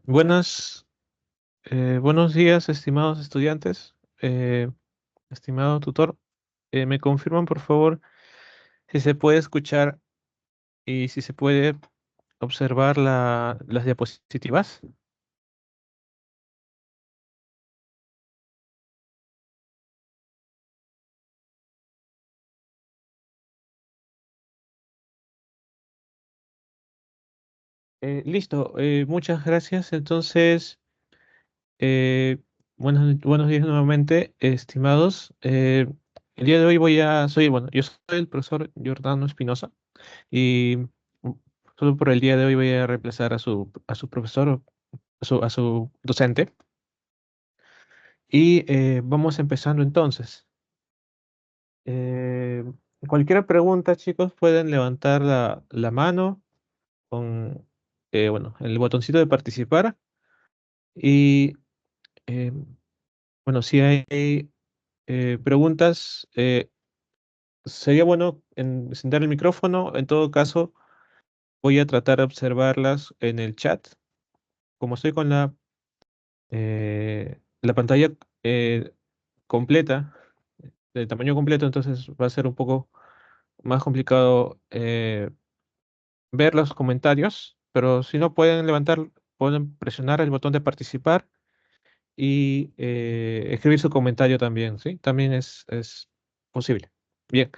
Buenas, buenos días, estimados estudiantes, estimado tutor. ¿Me confirman, por favor, si se puede escuchar y si se puede observar las diapositivas? Listo, muchas gracias. Entonces, eh, buenos días nuevamente, estimados. El día de hoy yo soy el profesor Giordano Espinosa y mm, solo por el día de hoy voy a reemplazar a su profesor, a su docente. Y vamos empezando entonces. Eh, Cualquier pregunta, chicos, pueden levantar la mano con, bueno, el botoncito de participar. Y eh, bueno, si hay preguntas, sería bueno encender el micrófono. En todo caso, voy a tratar de observarlas en el chat. Como estoy con la pantalla eh, completa, de tamaño completo, entonces va a ser un poco más complicado ver los comentarios, pero si no pueden presionar el botón de participar y escribir su comentario también, ¿sí? También es posible. Bien,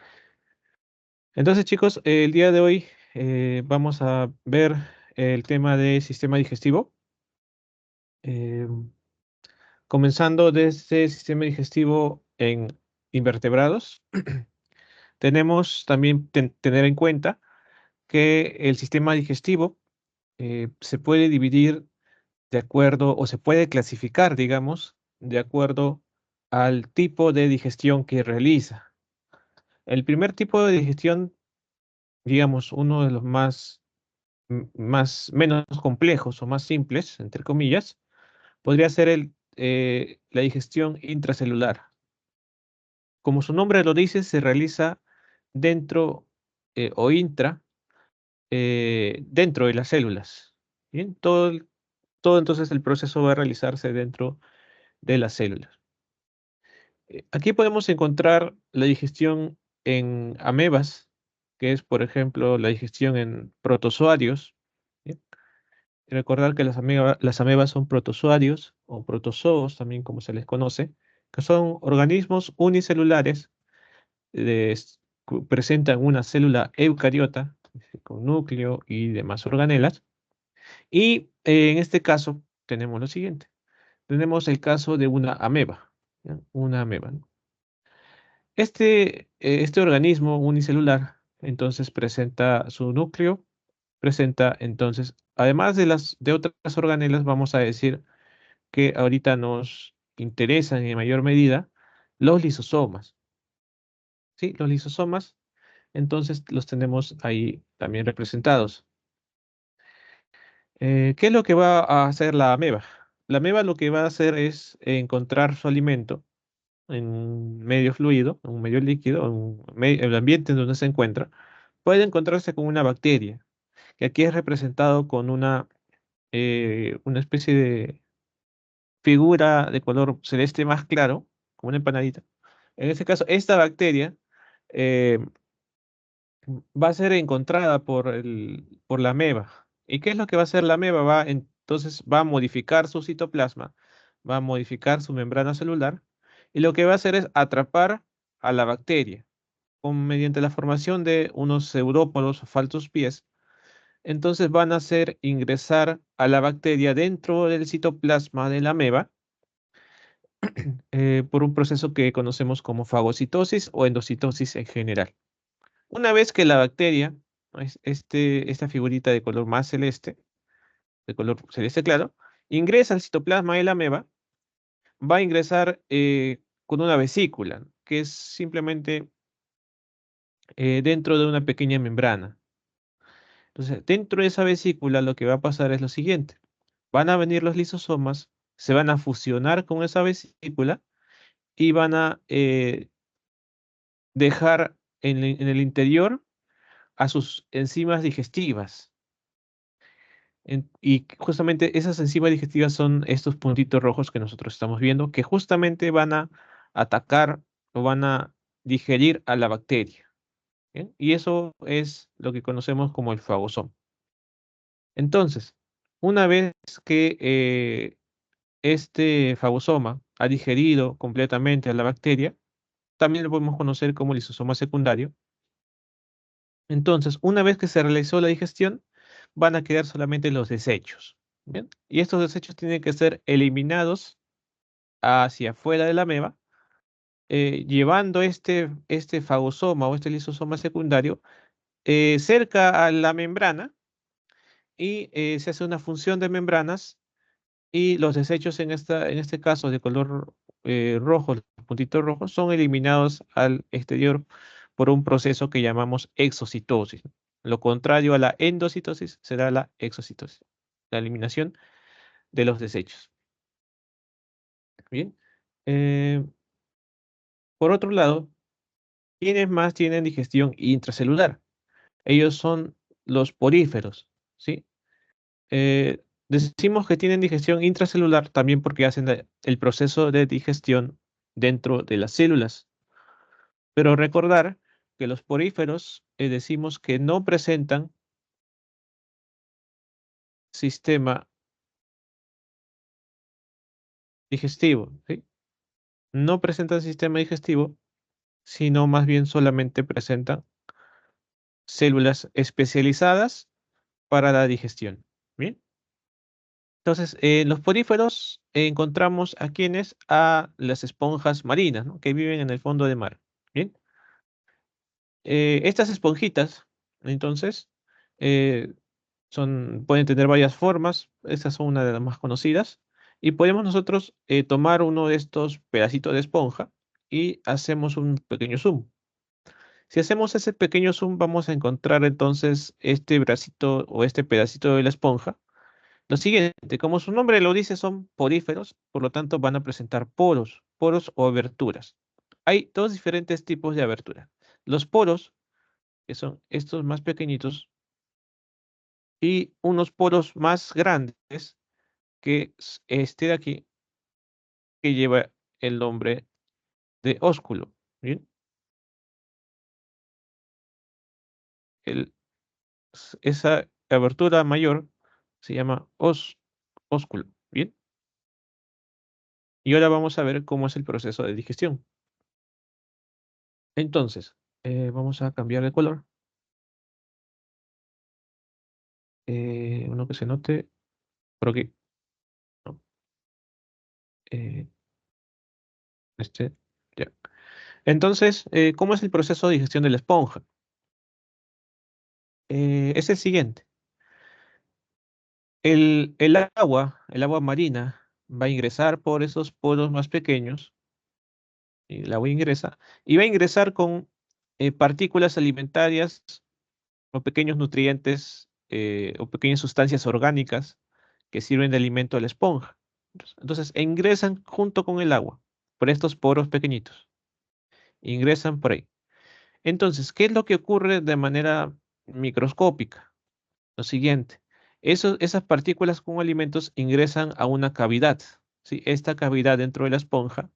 entonces chicos, el día de hoy vamos a ver el tema de sistema digestivo, eh, comenzando desde sistema digestivo en invertebrados. Tenemos también tener en cuenta que el sistema digestivo se puede dividir de acuerdo o se puede clasificar, digamos, de acuerdo al tipo de digestión que realiza. El primer tipo de digestión, digamos, uno de los menos complejos o más simples, entre comillas, podría ser la digestión intracelular. Como su nombre lo dice, se realiza dentro o dentro de las células. Bien, todo entonces el proceso va a realizarse dentro de las células. Aquí podemos encontrar la digestión en amebas, que es, por ejemplo, la digestión en protozoarios. ¿Bien? Y recordar que las amebas son protozoarios o protozoos, también como se les conoce, que son organismos unicelulares, presentan una célula eucariota con núcleo y demás organelas. Y en este caso tenemos lo siguiente. Tenemos el caso de una ameba. ¿Ya? Una ameba, ¿no? Este organismo unicelular entonces presenta su núcleo, presenta entonces, además de otras organelas, vamos a decir que ahorita nos interesan en mayor medida los lisosomas. ¿Sí? Los lisosomas, entonces los tenemos ahí también representados. ¿Qué es lo que va a hacer la ameba? La ameba lo que va a hacer es encontrar su alimento en un medio fluido, en un medio líquido, el ambiente en donde se encuentra, puede encontrarse con una bacteria, que aquí es representado con una especie de figura de color celeste más claro, como una empanadita. En este caso, esta bacteria eh, va a ser encontrada por la ameba. ¿Y qué es lo que va a hacer la ameba? Entonces va a modificar su citoplasma, va a modificar su membrana celular, y lo que va a hacer es atrapar a la bacteria mediante la formación de unos pseudópodos o faltopiés. Entonces van a hacer ingresar a la bacteria dentro del citoplasma de la ameba por un proceso que conocemos como fagocitosis o endocitosis en general. Una vez que la bacteria, esta figurita de color más celeste, de color celeste claro, ingresa al citoplasma de la ameba, va a ingresar con una vesícula, que es simplemente dentro de una pequeña membrana. Entonces, dentro de esa vesícula lo que va a pasar es lo siguiente. Van a venir los lisosomas, se van a fusionar con esa vesícula y van a dejar en el interior a sus enzimas digestivas. Y justamente esas enzimas digestivas son estos puntitos rojos que nosotros estamos viendo, que justamente van a atacar o van a digerir a la bacteria. ¿Bien? Y eso es lo que conocemos como el fagosoma. Entonces, una vez que este fagosoma ha digerido completamente a la bacteria, también lo podemos conocer como lisosoma secundario. Entonces, una vez que se realizó la digestión, van a quedar solamente los desechos. ¿Bien? Y estos desechos tienen que ser eliminados hacia afuera de la ameba, llevando este fagosoma o este lisosoma secundario cerca a la membrana y se hace una función de membranas y los desechos en este caso de color rojo, los puntitos rojos, son eliminados al exterior por un proceso que llamamos exocitosis. Lo contrario a la endocitosis será la exocitosis, la eliminación de los desechos. Bien. Eh, por otro lado, ¿quiénes más tienen digestión intracelular? Ellos son los poríferos, ¿sí? Decimos que tienen digestión intracelular también porque hacen el proceso de digestión dentro de las células. Pero recordar que los poríferos decimos que no presentan sistema digestivo, ¿sí? No presentan sistema digestivo, sino más bien solamente presentan células especializadas para la digestión. Bien. Entonces, en los poríferos encontramos a quienes, a las esponjas marinas, ¿no? Que viven en el fondo del mar. Bien. Estas esponjitas, entonces, eh, pueden tener varias formas. Estas son una de las más conocidas. Y podemos nosotros tomar uno de estos pedacitos de esponja y hacemos un pequeño zoom. Si hacemos ese pequeño zoom, vamos a encontrar entonces este bracito o este pedacito de la esponja. Lo siguiente, como su nombre lo dice, son poríferos, por lo tanto van a presentar poros, poros o aberturas. Hay dos diferentes tipos de abertura. Los poros, que son estos más pequeñitos, y unos poros más grandes, que es este de aquí, que lleva el nombre de ósculo. ¿Bien? El- esa abertura mayor se llama ósculo. ¿Bien? Y ahora vamos a ver cómo es el proceso de digestión. Entonces, vamos a cambiar de color. Uno que se note por aquí. No, eh, este, ya. Entonces, ¿cómo es el proceso de digestión de la esponja? Es el siguiente. El agua marina, va a ingresar por esos poros más pequeños, y el agua ingresa, y va a ingresar con partículas alimentarias o pequeños nutrientes o pequeñas sustancias orgánicas que sirven de alimento a la esponja. Entonces, ingresan junto con el agua por estos poros pequeñitos. Ingresan por ahí. Entonces, ¿qué es lo que ocurre de manera microscópica? Lo siguiente, esas partículas con alimentos ingresan a una cavidad, ¿sí? Esta cavidad dentro de la esponja,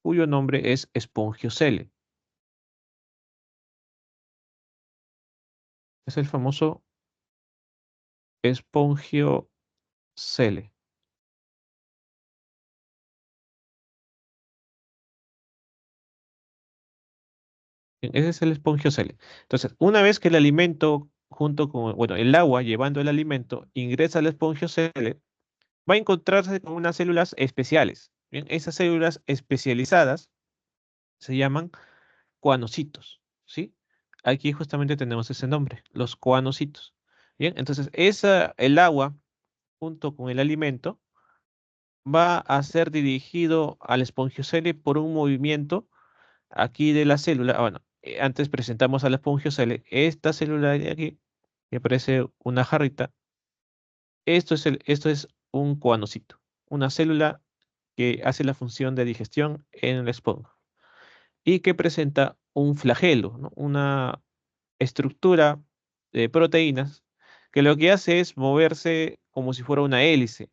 cuyo nombre es espongiocele. Es el famoso espongiocele. Bien, ese es el espongiocele. Entonces, una vez que el alimento, junto con, bueno, el agua llevando el alimento, ingresa al espongiocele, va a encontrarse con unas células especiales. Bien, esas células especializadas se llaman coanocitos, ¿sí? Aquí justamente tenemos ese nombre, los coanocitos. Bien, entonces el agua junto con el alimento va a ser dirigido al espongiocele por un movimiento aquí de la célula. Bueno, antes presentamos al espongiocele, esta célula de aquí, que parece una jarrita, esto es un coanocito, una célula que hace la función de digestión en la esponja y que presenta un flagelo, ¿no? Una estructura de proteínas que lo que hace es moverse como si fuera una hélice.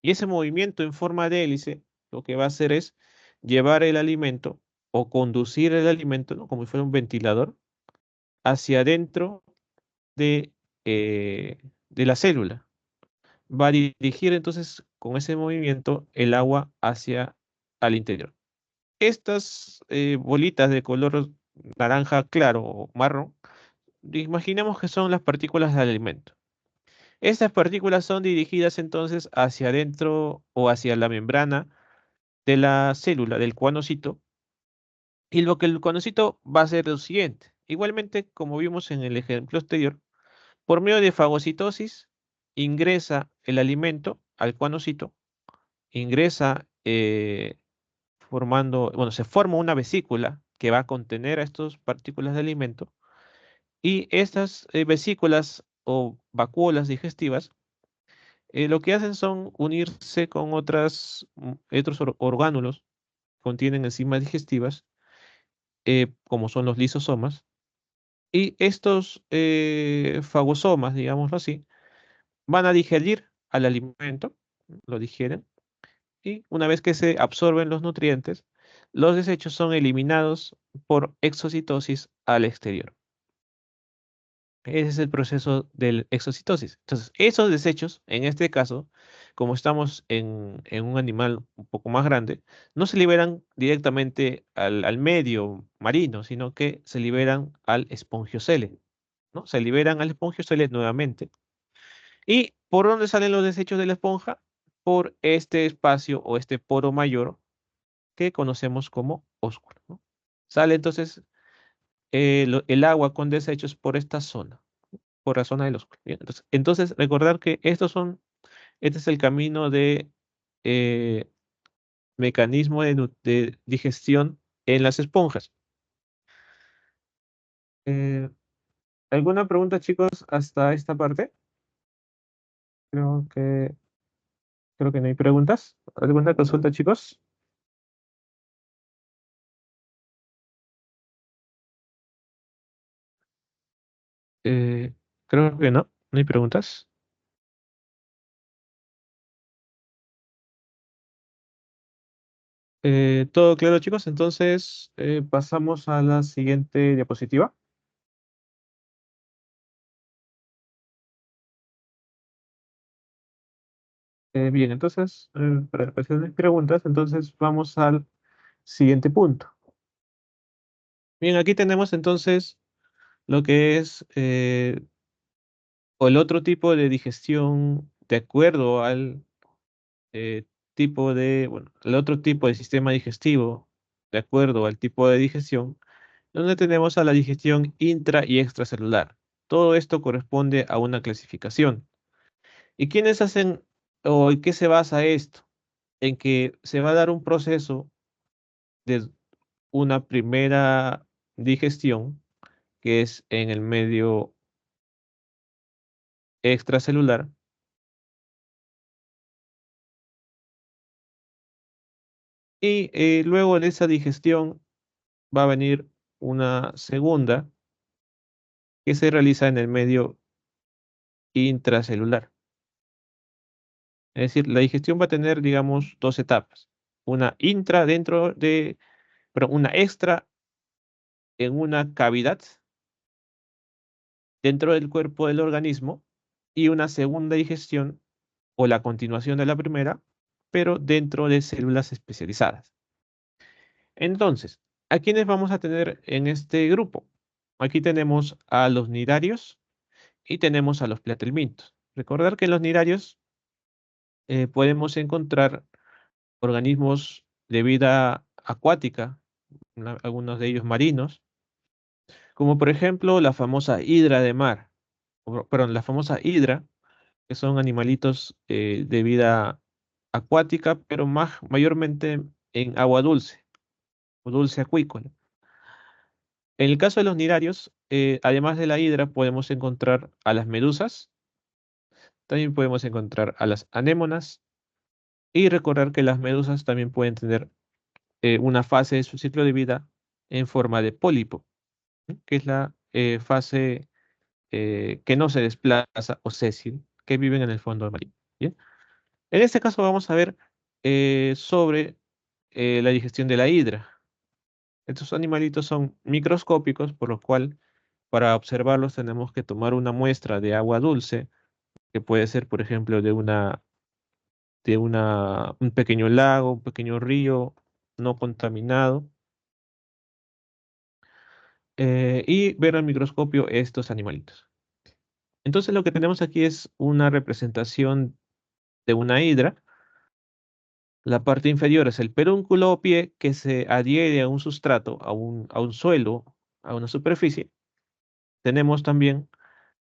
Y ese movimiento en forma de hélice lo que va a hacer es llevar el alimento o conducir el alimento, ¿no? Como si fuera un ventilador, hacia adentro de, de la célula. Va a dirigir entonces con ese movimiento el agua hacia al interior. Estas bolitas de color naranja claro o marrón, imaginemos que son las partículas del alimento. Estas partículas son dirigidas entonces hacia adentro o hacia la membrana de la célula, del cuanocito, y lo que el cuanocito va a hacer es lo siguiente. Igualmente, como vimos en el ejemplo anterior, por medio de fagocitosis ingresa el alimento al cuanocito, ingresa formando, bueno, se forma una vesícula que va a contener a estas partículas de alimento y estas vesículas o vacuolas digestivas lo que hacen son unirse con otros orgánulos que contienen enzimas digestivas, como son los lisosomas, y estos fagosomas, digámoslo así, van a digerir al alimento, lo digieren, y una vez que se absorben los nutrientes, los desechos son eliminados por exocitosis al exterior. Ese es el proceso de exocitosis. Entonces, esos desechos, en este caso, como estamos en un animal un poco más grande, no se liberan directamente al medio marino, sino que se liberan al espongiocele, ¿no? Se liberan al espongiocele nuevamente. ¿Y por dónde salen los desechos de la esponja? Por este espacio o este poro mayor que conocemos como ósculo, ¿no? Sale entonces el agua con desechos por esta zona, por la zona del ósculo. Bien, entonces, recordar que este es el camino de eh, mecanismo de digestión en las esponjas. Eh, ¿Alguna pregunta, chicos, hasta esta parte? Creo que, creo que no hay preguntas. ¿Alguna consulta, chicos? Eh, Creo que no, no hay preguntas. ¿Todo claro, chicos? Entonces, pasamos a la siguiente diapositiva. Bien, entonces, para empezar las preguntas, entonces vamos al siguiente punto. Bien, aquí tenemos entonces lo que es o el otro tipo de digestión de acuerdo al bueno, el otro tipo de sistema digestivo de acuerdo al tipo de digestión, donde tenemos a la digestión intra y extracelular. Todo esto corresponde a una clasificación. ¿Y quiénes hacen o en qué se basa esto? En que se va a dar un proceso de una primera digestión, que es en el medio extracelular, y luego de esa digestión va a venir una segunda que se realiza en el medio intracelular. Es decir, la digestión va a tener, digamos, dos etapas. Una intra dentro de, pero una extra en una cavidad dentro del cuerpo del organismo y una segunda digestión o la continuación de la primera, pero dentro de células especializadas. Entonces, ¿a quiénes vamos a tener en este grupo? Aquí tenemos a los nidarios y tenemos a los platelmintos. Recordar que en los nidarios podemos encontrar organismos de vida acuática, algunos de ellos marinos, como por ejemplo la famosa hidra de mar, perdón, la famosa hidra, que son animalitos de vida acuática, pero mayormente en agua dulce o dulce acuícola. En el caso de los nidarios, además de la hidra, podemos encontrar a las medusas, también podemos encontrar a las anémonas y recordar que las medusas también pueden tener una fase de su ciclo de vida en forma de pólipo, ¿no? Que es la fase que no se desplaza o sésil, que viven en el fondo marino. ¿Bien? En este caso vamos a ver sobre la digestión de la hidra. Estos animalitos son microscópicos, por lo cual para observarlos tenemos que tomar una muestra de agua dulce, que puede ser, por ejemplo, un pequeño lago, un pequeño río no contaminado, y ver al microscopio estos animalitos. Entonces lo que tenemos aquí es una representación de una hidra. La parte inferior es el pedúnculo o pie que se adhiere a un sustrato, a un suelo, a una superficie. Tenemos también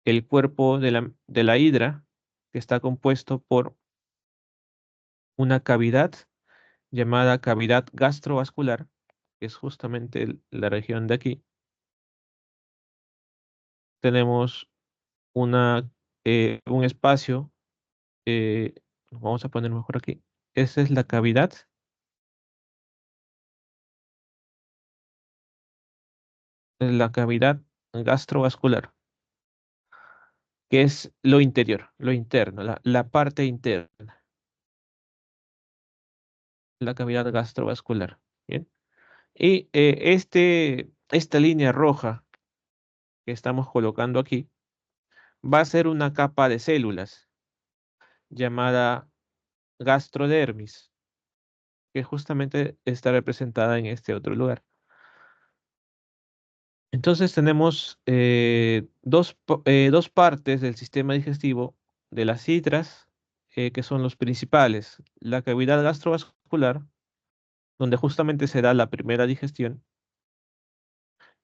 el cuerpo de la hidra, que está compuesto por una cavidad llamada cavidad gastrovascular, que es justamente la región de aquí. Tenemos un espacio, eh, vamos a poner mejor aquí. Esa es la cavidad gastrovascular, que es lo interior, lo interno, la parte interna, la cavidad gastrovascular. Bien. Y esta línea roja que estamos colocando aquí va a ser una capa de células llamada gastrodermis, que justamente está representada en este otro lugar. Entonces tenemos dos partes del sistema digestivo de las citras, que son los principales. La cavidad gastrovascular, donde justamente se da la primera digestión,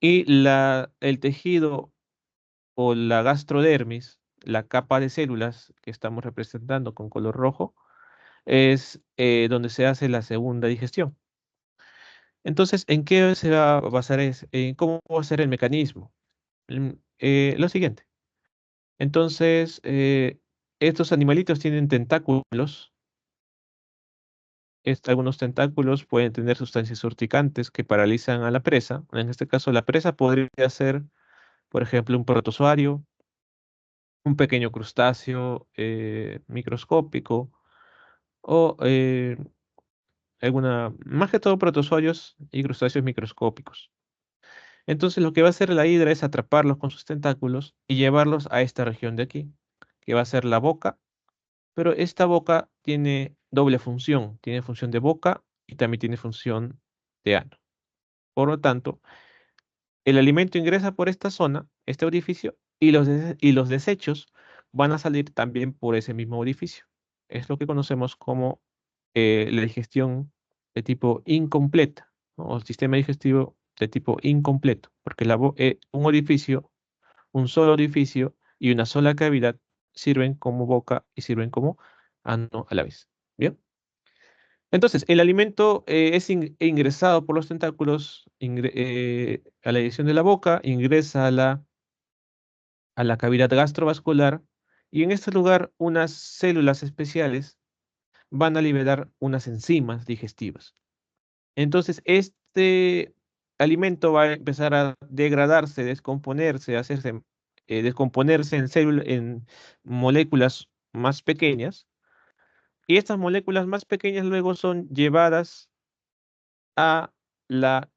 y el tejido o la gastrodermis, la capa de células que estamos representando con color rojo, es donde se hace la segunda digestión. Entonces, ¿en qué se va a basar? En cómo va a ser el mecanismo. Lo siguiente. Entonces, estos animalitos tienen tentáculos. Algunos tentáculos pueden tener sustancias urticantes que paralizan a la presa. En este caso, la presa podría ser, por ejemplo, un protozoario, un pequeño crustáceo microscópico o más que todo protozoarios y crustáceos microscópicos. Entonces, lo que va a hacer la hidra es atraparlos con sus tentáculos y llevarlos a esta región de aquí, que va a ser la boca. Pero esta boca tiene doble función, tiene función de boca y también tiene función de ano. Por lo tanto, el alimento ingresa por esta zona, este orificio, y los desechos van a salir también por ese mismo orificio. Es lo que conocemos como la digestión de tipo incompleta, ¿no? O sistema digestivo de tipo incompleto, porque un solo orificio y una sola cavidad sirven como boca y sirven como ano a la vez. Bien. Entonces, el alimento es ingresado por los tentáculos a la dirección de la boca, ingresa a la cavidad gastrovascular y en este lugar unas células especiales van a liberar unas enzimas digestivas. Entonces, este alimento va a empezar a degradarse, descomponerse, descomponerse en moléculas más pequeñas. Y estas moléculas más pequeñas luego son llevadas a la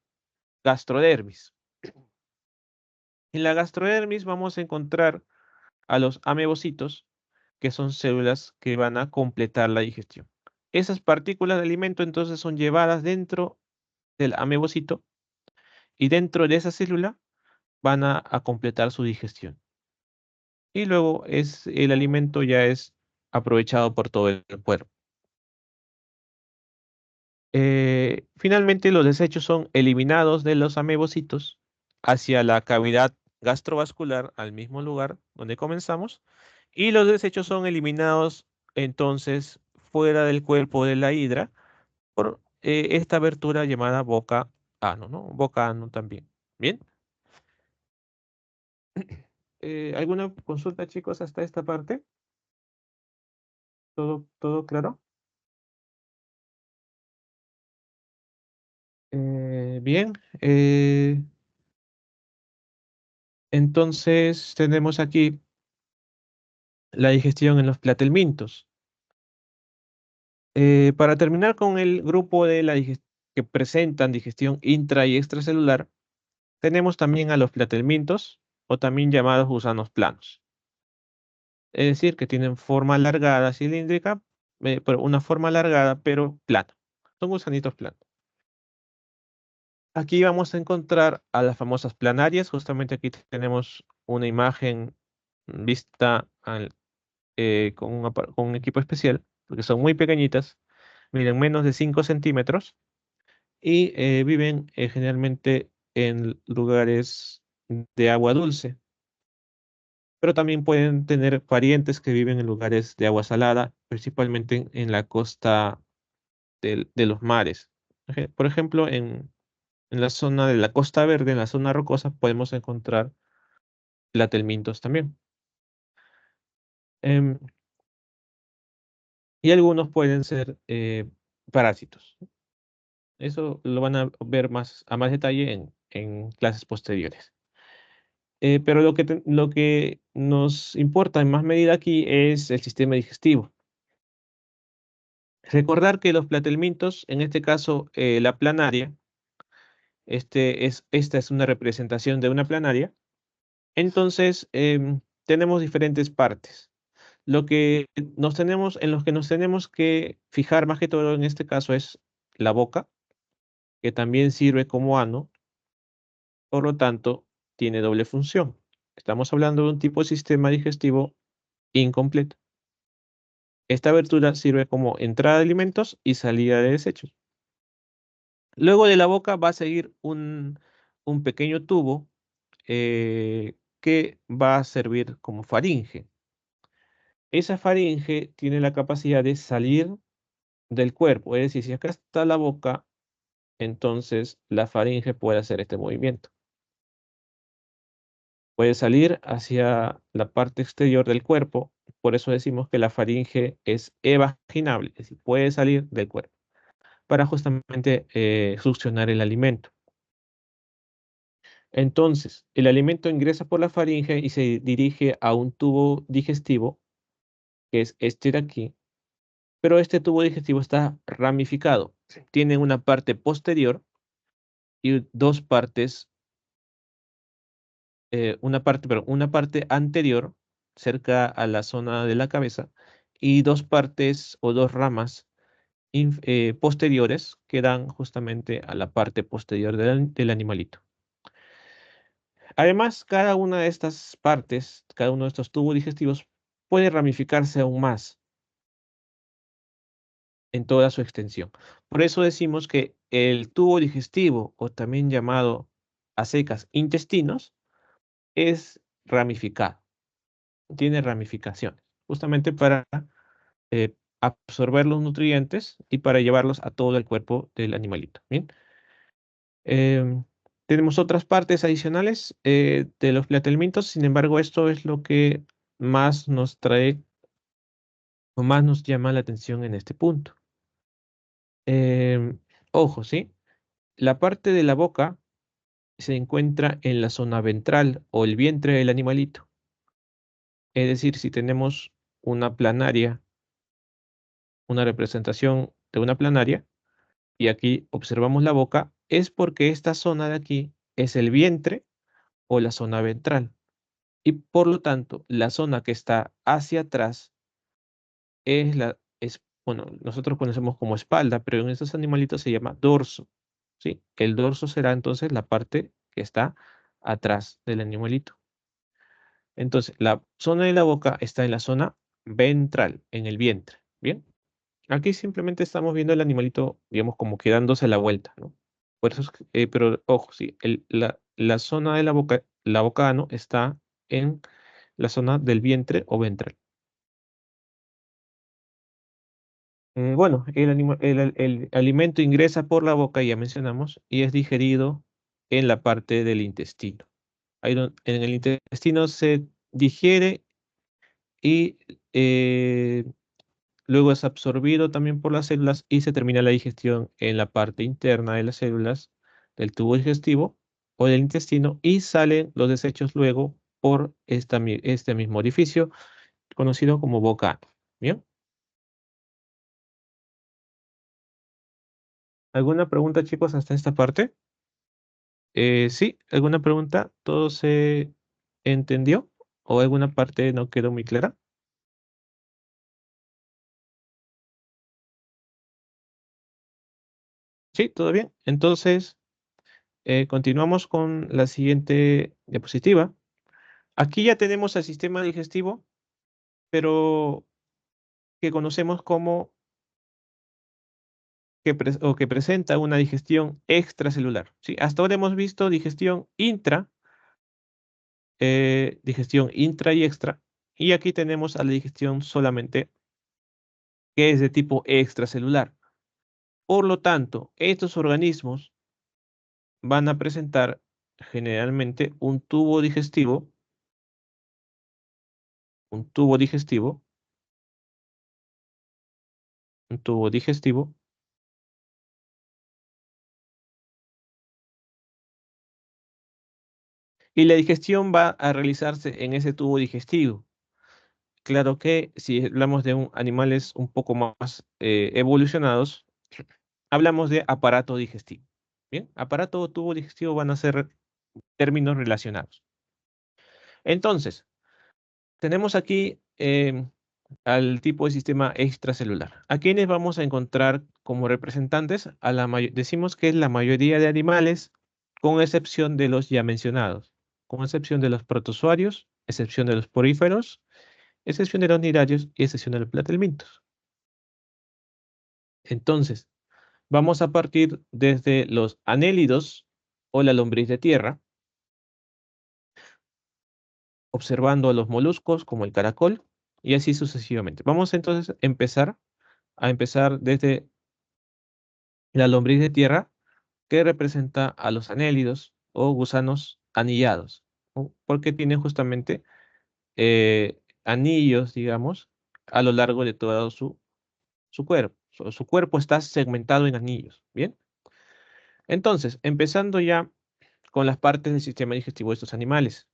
gastrodermis. En la gastrodermis vamos a encontrar a los amebocitos, que son células que van a completar la digestión. Esas partículas de alimento entonces son llevadas dentro del amebocito y dentro de esa célula van a completar su digestión. Y luego el alimento ya es aprovechado por todo el cuerpo. Finalmente, los desechos son eliminados de los amebocitos hacia la cavidad gastrovascular, al mismo lugar donde comenzamos, y los desechos son eliminados entonces fuera del cuerpo de la hidra por esta abertura llamada boca-ano, ¿no? Boca-ano también. Bien. ¿Alguna consulta, chicos, hasta esta parte? ¿Todo claro? Bien. Entonces tenemos aquí la digestión en los platelmintos. Para terminar con el grupo de que presentan digestión intra y extracelular, tenemos también a los platelmintos, o también llamados gusanos planos. Es decir, que tienen forma alargada, cilíndrica, pero una forma alargada, pero plana. Son gusanitos planos. Aquí vamos a encontrar a las famosas planarias. Justamente aquí tenemos una imagen vista con un equipo especial, porque son muy pequeñitas, miden menos de 5 centímetros y viven generalmente en lugares de agua dulce, pero también pueden tener parientes que viven en lugares de agua salada, principalmente en la costa de los mares. Por ejemplo, en la zona de la Costa Verde, en la zona rocosa, podemos encontrar platelmintos también. Em, y algunos pueden ser parásitos. Eso lo van a ver a más detalle en clases posteriores. Pero lo que nos importa en más medida aquí es el sistema digestivo. Recordar que los platelmintos, en este caso la planaria, esta es una representación de una planaria. Entonces, tenemos diferentes partes. En los que nos tenemos que fijar más que todo en este caso es la boca, que también sirve como ano, por lo tanto, tiene doble función. Estamos hablando de un tipo de sistema digestivo incompleto. Esta abertura sirve como entrada de alimentos y salida de desechos. Luego de la boca va a seguir un pequeño tubo que va a servir como faringe. Esa faringe tiene la capacidad de salir del cuerpo, es decir, si acá está la boca, entonces la faringe puede hacer este movimiento. Puede salir hacia la parte exterior del cuerpo, por eso decimos que la faringe es evaginable, es decir, puede salir del cuerpo para justamente succionar el alimento. Entonces, el alimento ingresa por la faringe y se dirige a un tubo digestivo, que es este de aquí, pero este tubo digestivo está ramificado. Sí. Tiene una parte posterior y dos partes, una parte anterior, cerca a la zona de la cabeza, y dos partes o dos ramas posteriores que dan justamente a la parte posterior del animalito. Además, cada una de estas partes, cada uno de estos tubos digestivos puede ramificarse aún más en toda su extensión. Por eso decimos que el tubo digestivo, o también llamado a secas intestinos, es ramificado, tiene ramificaciones, justamente para eh, absorber los nutrientes y para llevarlos a todo el cuerpo del animalito. Bien. Em, Tenemos otras partes adicionales de los platelmintos, sin embargo, esto es lo que más nos trae o más nos llama la atención en este punto. Em, Ojo, ¿sí? La parte de la boca se encuentra en la zona ventral o el vientre del animalito. Es decir, si tenemos una planaria, una representación de una planaria, y aquí observamos la boca, es porque esta zona de aquí es el vientre o la zona ventral. Y por lo tanto, la zona que está hacia atrás bueno, nosotros conocemos como espalda, pero en estos animalitos se llama dorso, ¿sí? El dorso será entonces la parte que está atrás del animalito. Entonces, la zona de la boca está en la zona ventral, en el vientre, ¿bien? Aquí simplemente estamos viendo el animalito, digamos, como que dándose la vuelta, ¿no? Por eso pero ojo, sí, la zona de la boca ano está en la zona del vientre o ventral. Bueno, el alimento ingresa por la boca, ya mencionamos, y es digerido en la parte del intestino. En el intestino se digiere y luego es absorbido también por las células y se termina la digestión en la parte interna de las células del tubo digestivo o del intestino y salen los desechos luego por este mismo orificio conocido como boca anal. ¿Bien? ¿Alguna pregunta, chicos, hasta esta parte? Sí, ¿alguna pregunta? ¿Todo se entendió? ¿O alguna parte no quedó muy clara? Sí, todo bien. Entonces, continuamos con la siguiente diapositiva. Aquí ya tenemos el sistema digestivo, pero que conocemos como que presenta una digestión extracelular. ¿Sí? Hasta ahora hemos visto digestión intra y extra, y aquí tenemos a la digestión solamente que es de tipo extracelular. Por lo tanto, estos organismos van a presentar generalmente un tubo digestivo, un tubo digestivo, y la digestión va a realizarse en ese tubo digestivo. Claro que si hablamos de animales un poco más evolucionados, hablamos de aparato digestivo. Bien, aparato o tubo digestivo van a ser términos relacionados. Entonces, tenemos aquí al tipo de sistema extracelular. ¿A quiénes vamos a encontrar como representantes? Decimos que es la mayoría de animales, con excepción de los ya mencionados, con excepción de los protozoarios, excepción de los poríferos, excepción de los nidarios y excepción de los platelmintos. Entonces, vamos a partir desde los anélidos o la lombriz de tierra, observando a los moluscos como el caracol y así sucesivamente. Vamos entonces a empezar desde la lombriz de tierra que representa a los anélidos o gusanos anillados, ¿no? Porque tienen justamente anillos, digamos, a lo largo de todo su cuerpo. Su cuerpo está segmentado en anillos, ¿bien? Entonces, empezando ya con las partes del sistema digestivo de estos animales.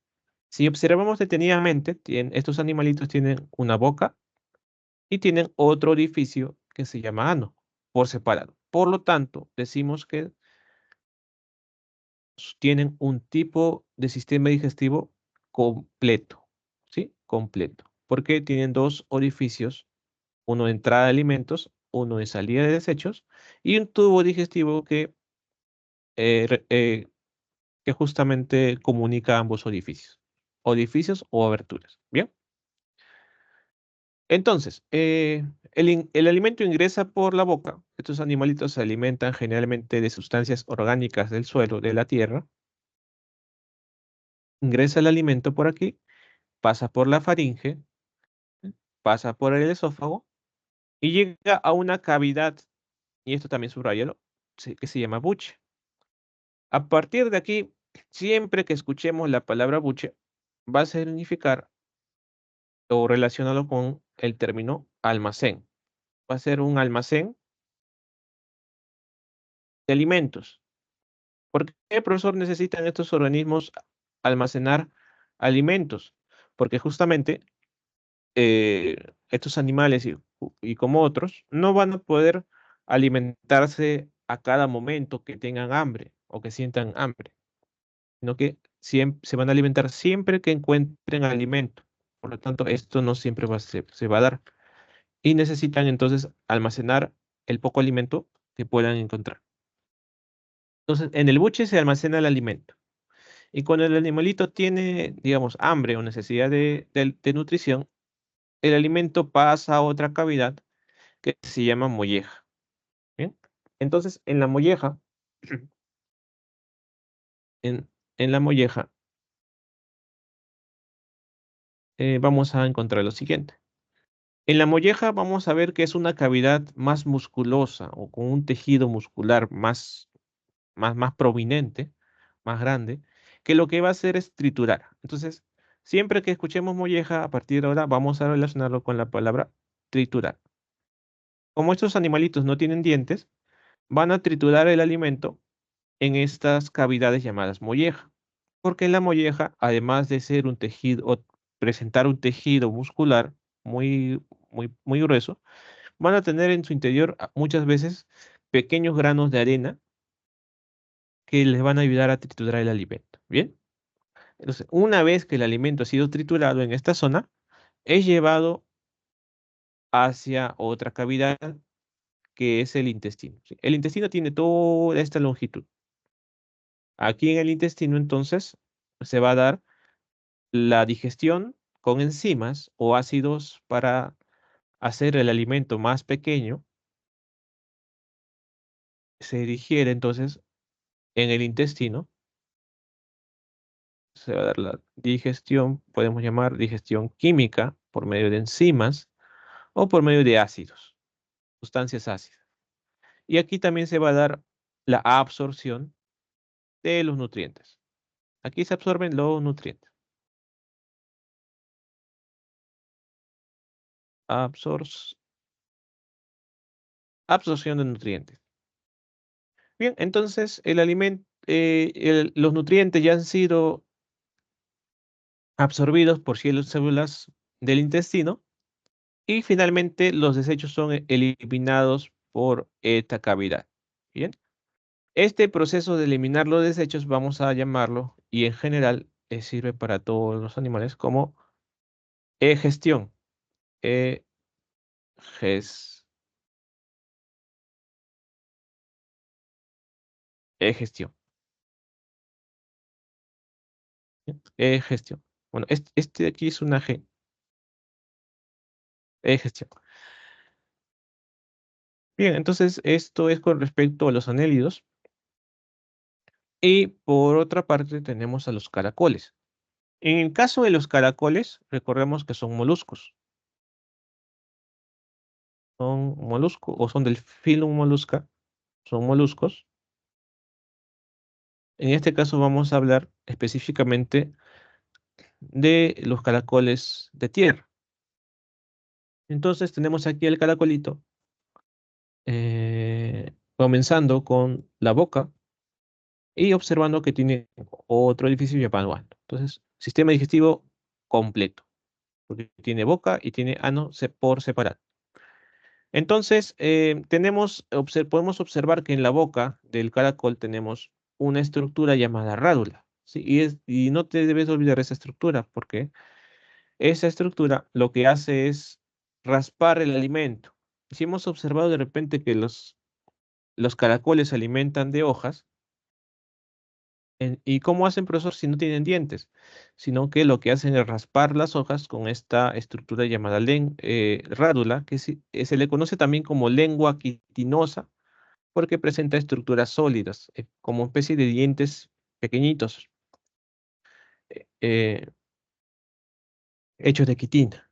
Si observamos detenidamente, estos animalitos tienen una boca y tienen otro orificio que se llama ano, por separado. Por lo tanto, decimos que tienen un tipo de sistema digestivo completo, ¿sí? Completo. Porque tienen dos orificios, uno de entrada de alimentos, uno de salida de desechos, y un tubo digestivo eh, re- eh, que justamente comunica ambos orificios o aberturas. Bien, entonces, el alimento ingresa por la boca. Estos animalitos se alimentan generalmente de sustancias orgánicas del suelo, de la tierra. Ingresa el alimento por aquí, pasa por la faringe, pasa por el esófago y llega a una cavidad, y esto también subrayalo, que se llama buche. A partir de aquí, siempre que escuchemos la palabra buche, va a significar o relacionado con el término almacén. Va a ser un almacén de alimentos. ¿Por qué, profesor, necesitan estos organismos almacenar alimentos? Porque justamente estos animales y como otros no van a poder alimentarse a cada momento que tengan hambre o que sientan hambre, sino que se van a alimentar siempre que encuentren alimento. Por lo tanto, esto no siempre se va a dar. Y necesitan entonces almacenar el poco alimento que puedan encontrar. Entonces, en el buche se almacena el alimento. Y cuando el animalito tiene, digamos, hambre o necesidad de nutrición, el alimento pasa a otra cavidad que se llama molleja. ¿Bien? Entonces, en la molleja, en, en la molleja, vamos a encontrar lo siguiente. En la molleja vamos a ver que es una cavidad más musculosa o con un tejido muscular más prominente, más grande, que lo que va a hacer es triturar. Entonces, siempre que escuchemos molleja, a partir de ahora vamos a relacionarlo con la palabra triturar. Como estos animalitos no tienen dientes, van a triturar el alimento en estas cavidades llamadas molleja. Porque la molleja, además de ser un tejido o presentar un tejido muscular muy, muy grueso, van a tener en su interior muchas veces pequeños granos de arena que les van a ayudar a triturar el alimento. ¿Bien? Entonces, una vez que el alimento ha sido triturado en esta zona, es llevado hacia otra cavidad que es el intestino. ¿Sí? El intestino tiene toda esta longitud. Aquí en el intestino, entonces, se va a dar la digestión con enzimas o ácidos para hacer el alimento más pequeño. Se digiere entonces en el intestino. Se va a dar la digestión, podemos llamar digestión química por medio de enzimas o por medio de ácidos, sustancias ácidas. Y aquí también se va a dar la absorción de los nutrientes. Aquí se absorben los nutrientes. Absor- Absorción de nutrientes. Bien, entonces el alimento, los nutrientes ya han sido absorbidos por células del intestino y finalmente los desechos son eliminados por esta cavidad. Bien, este proceso de eliminar los desechos vamos a llamarlo, y en general sirve para todos los animales, como egestión. Eges- Egestión. ¿Bien? Egestión. Bueno, este de aquí es una G. Egestión. Bien, entonces esto es con respecto a los anélidos. Y por otra parte tenemos a los caracoles. En el caso de los caracoles, recordemos que son moluscos. Son moluscos o son del filo molusca. Son moluscos. En este caso vamos a hablar específicamente de los caracoles de tierra. Entonces tenemos aquí el caracolito, comenzando con la boca y observando que tiene otro edificio llamado ano. Entonces, sistema digestivo completo, porque tiene boca y tiene ano por separado. Entonces, podemos observar que en la boca del caracol tenemos una estructura llamada rádula, ¿sí? Y no te debes olvidar esa estructura, porque esa estructura lo que hace es raspar el alimento. Si hemos observado de repente que los caracoles se alimentan de hojas, ¿y cómo hacen, profesor, si no tienen dientes? Sino que lo que hacen es raspar las hojas con esta estructura llamada rádula, que se le conoce también como lengua quitinosa, porque presenta estructuras sólidas, como especie de dientes pequeñitos, eh, hechos de quitina.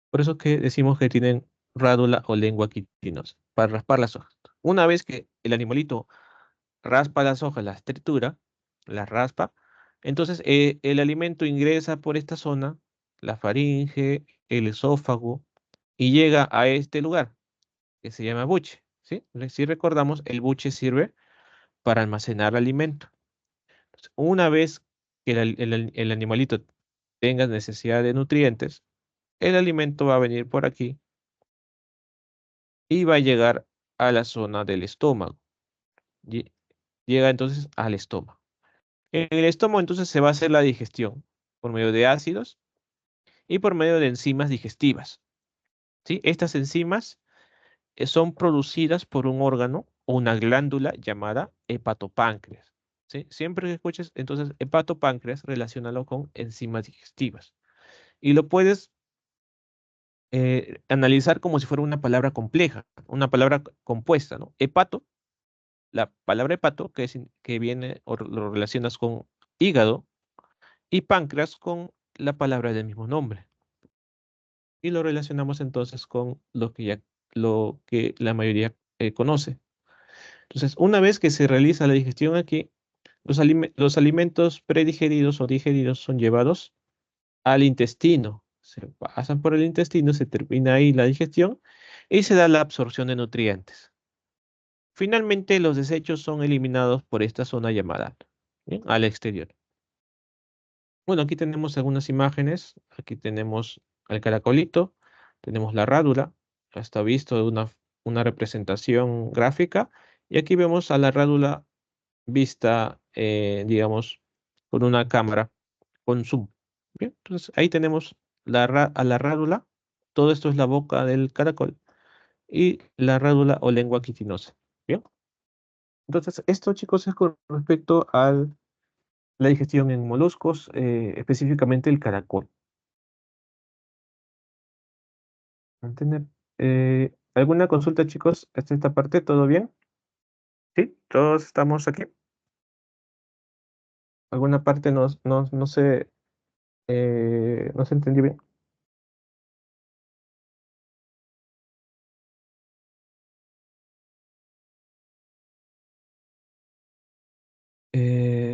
Por eso que decimos que tienen rádula o lengua quitinosa, para raspar las hojas. Una vez que el animalito raspa las hojas, las tritura, las raspa, entonces el alimento ingresa por esta zona, la faringe, el esófago, y llega a este lugar que se llama buche. ¿Sí? Si recordamos, el buche sirve para almacenar alimento. Una vez que el animalito tenga necesidad de nutrientes, el alimento va a venir por aquí y va a llegar a la zona del estómago. Lle- Llega entonces al estómago. En el estómago entonces se va a hacer la digestión por medio de ácidos y por medio de enzimas digestivas. ¿Sí? Estas enzimas son producidas por un órgano o una glándula llamada hepatopáncreas. ¿Sí? Siempre que escuches entonces hepatopáncreas, relaciónalo con enzimas digestivas. Y lo puedes analizar como si fuera una palabra compleja, una palabra compuesta, ¿no? Hepato, la palabra hepato, que viene o lo relacionas con hígado, y páncreas con la palabra del mismo nombre. Y lo relacionamos entonces con lo que la mayoría conoce. Entonces, una vez que se realiza la digestión aquí, los alimentos predigeridos o digeridos son llevados al intestino. Se pasan por el intestino, se termina ahí la digestión y se da la absorción de nutrientes. Finalmente, los desechos son eliminados por esta zona llamada ano, ¿bien? Al exterior. Bueno, aquí tenemos algunas imágenes. Aquí tenemos el caracolito, tenemos la rádula, está visto una representación gráfica, y aquí vemos a la rádula vista, digamos, con una cámara, con zoom. Bien, entonces ahí tenemos a la rádula. Todo esto es la boca del caracol y la rádula o lengua quitinosa. Bien, entonces esto, chicos, es con respecto a la digestión en moluscos, específicamente el caracol. Mantener, ¿alguna consulta, chicos, hasta esta parte? ¿Todo bien? ¿Sí? ¿Todos estamos aquí? ¿Alguna parte no se entendió bien?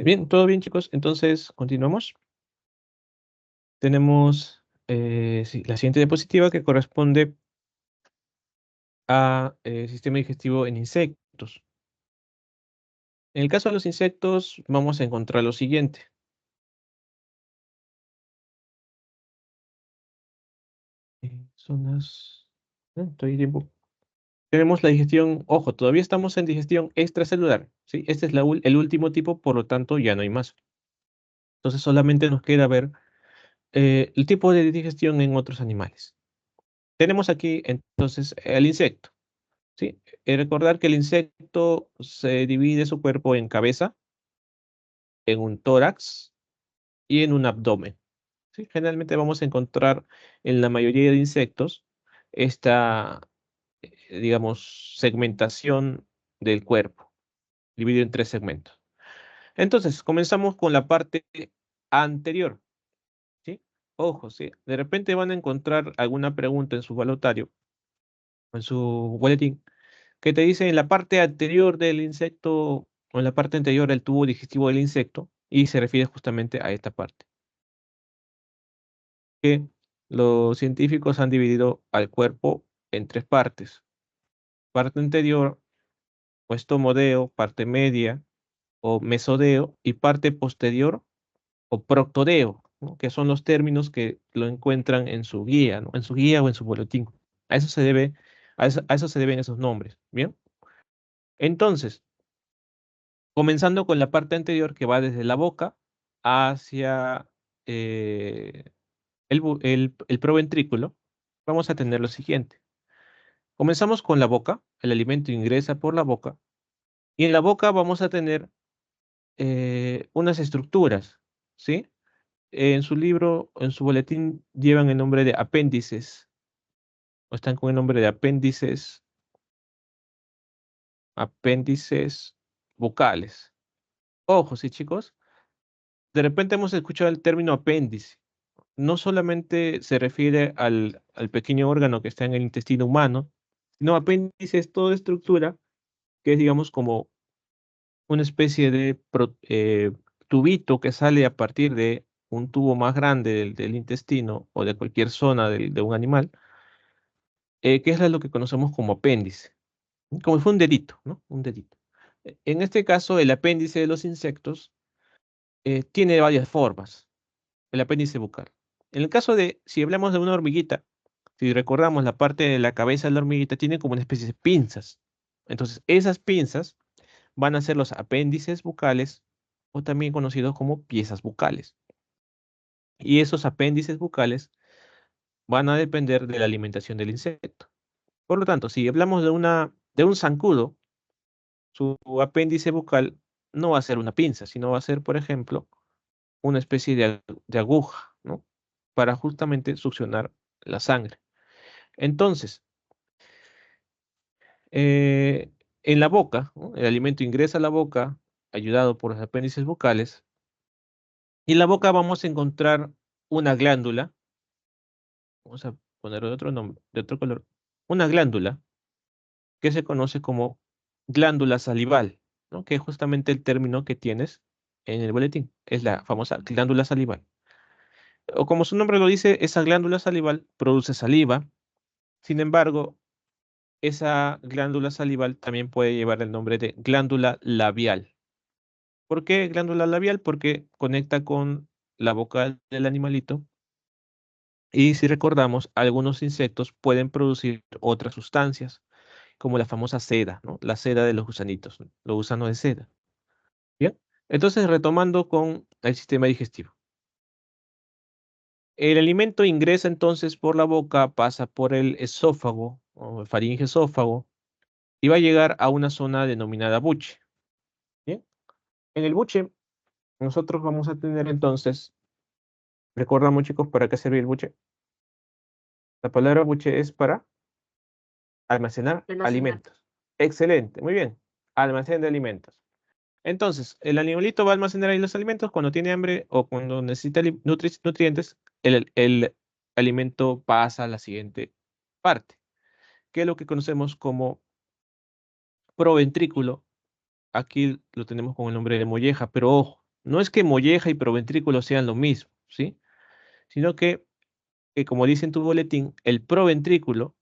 Bien, todo bien, chicos. Entonces, continuamos. Tenemos sí, la siguiente diapositiva que corresponde a sistema digestivo en insectos. En el caso de los insectos, vamos a encontrar lo siguiente. Zonas. Estoy tiempo. Tenemos la digestión, ojo, todavía estamos en digestión extracelular, ¿sí? Este es el último tipo, por lo tanto ya no hay más. Entonces solamente nos queda ver el tipo de digestión en otros animales. Tenemos aquí entonces el insecto, ¿sí? Recordar que el insecto se divide su cuerpo en cabeza, en un tórax y en un abdomen, ¿sí? Generalmente vamos a encontrar en la mayoría de insectos esta, digamos, segmentación del cuerpo, dividido en tres segmentos. Entonces, comenzamos con la parte anterior, ¿sí? Ojo, ¿sí? De repente van a encontrar alguna pregunta en su balotario, en su boletín, que te dice en la parte anterior del insecto o en la parte anterior del tubo digestivo del insecto, y se refiere justamente a esta parte, que los científicos han dividido al cuerpo en tres partes: parte anterior o estomodeo, parte media o mesodeo, y parte posterior o proctodeo, ¿no? Que son los términos que lo encuentran en su guía, ¿no? En su guía o en su boletín. A eso se debe, a eso se deben esos nombres, ¿bien? Entonces, comenzando con la parte anterior que va desde la boca hacia eh, el proventrículo, vamos a tener lo siguiente. Comenzamos con la boca, el alimento ingresa por la boca, y en la boca vamos a tener unas estructuras, ¿sí? En su libro, en su boletín, llevan el nombre de apéndices, o están con el nombre de apéndices bucales. Ojo, sí, chicos, de repente hemos escuchado el término apéndice. No solamente se refiere al pequeño órgano que está en el intestino humano, sino apéndice es toda estructura que es, digamos, como una especie de tubito que sale a partir de un tubo más grande del intestino o de cualquier zona de un animal, que es lo que conocemos como apéndice, como si fuera un dedito, ¿no? Un dedito. En este caso, el apéndice de los insectos tiene varias formas, el apéndice bucal. En el caso de, si hablamos de una hormiguita, si recordamos la parte de la cabeza de la hormiguita, tiene como una especie de pinzas. Entonces, esas pinzas van a ser los apéndices bucales, o también conocidos como piezas bucales. Y esos apéndices bucales van a depender de la alimentación del insecto. Por lo tanto, si hablamos de un zancudo, su apéndice bucal no va a ser una pinza, sino va a ser, por ejemplo, una especie de aguja, ¿no? Para justamente succionar la sangre. Entonces, eh, en la boca, ¿no? El alimento ingresa a la boca, ayudado por los apéndices bucales, y en la boca vamos a encontrar una glándula, vamos a ponerlo de otro nombre, de otro color, una glándula que se conoce como glándula salival, ¿no? Que es justamente el término que tienes en el boletín, es la famosa glándula salival. O como su nombre lo dice, esa glándula salival produce saliva. Sin embargo, esa glándula salival también puede llevar el nombre de glándula labial. ¿Por qué glándula labial? Porque conecta con la boca del animalito. Y si recordamos, algunos insectos pueden producir otras sustancias, como la famosa seda, ¿no? La seda de los gusanitos, ¿no? Los gusanos de seda. Bien. Entonces, retomando con el sistema digestivo. El alimento ingresa entonces por la boca, pasa por el esófago o el faringe esófago y va a llegar a una zona denominada buche. Bien. En el buche, nosotros vamos a tener entonces, recordamos chicos, ¿para qué sirve el buche? La palabra buche es para almacenar Almacenar. alimentos. Excelente, muy bien. Almacén de alimentos. Entonces, el animalito va a almacenar ahí los alimentos cuando tiene hambre o cuando necesita nutrientes, el alimento pasa a la siguiente parte, que es lo que conocemos como proventrículo. Aquí lo tenemos con el nombre de molleja, pero ojo, no es que molleja y proventrículo sean lo mismo, ¿sí? Sino que como dice en tu boletín, el proventrículo,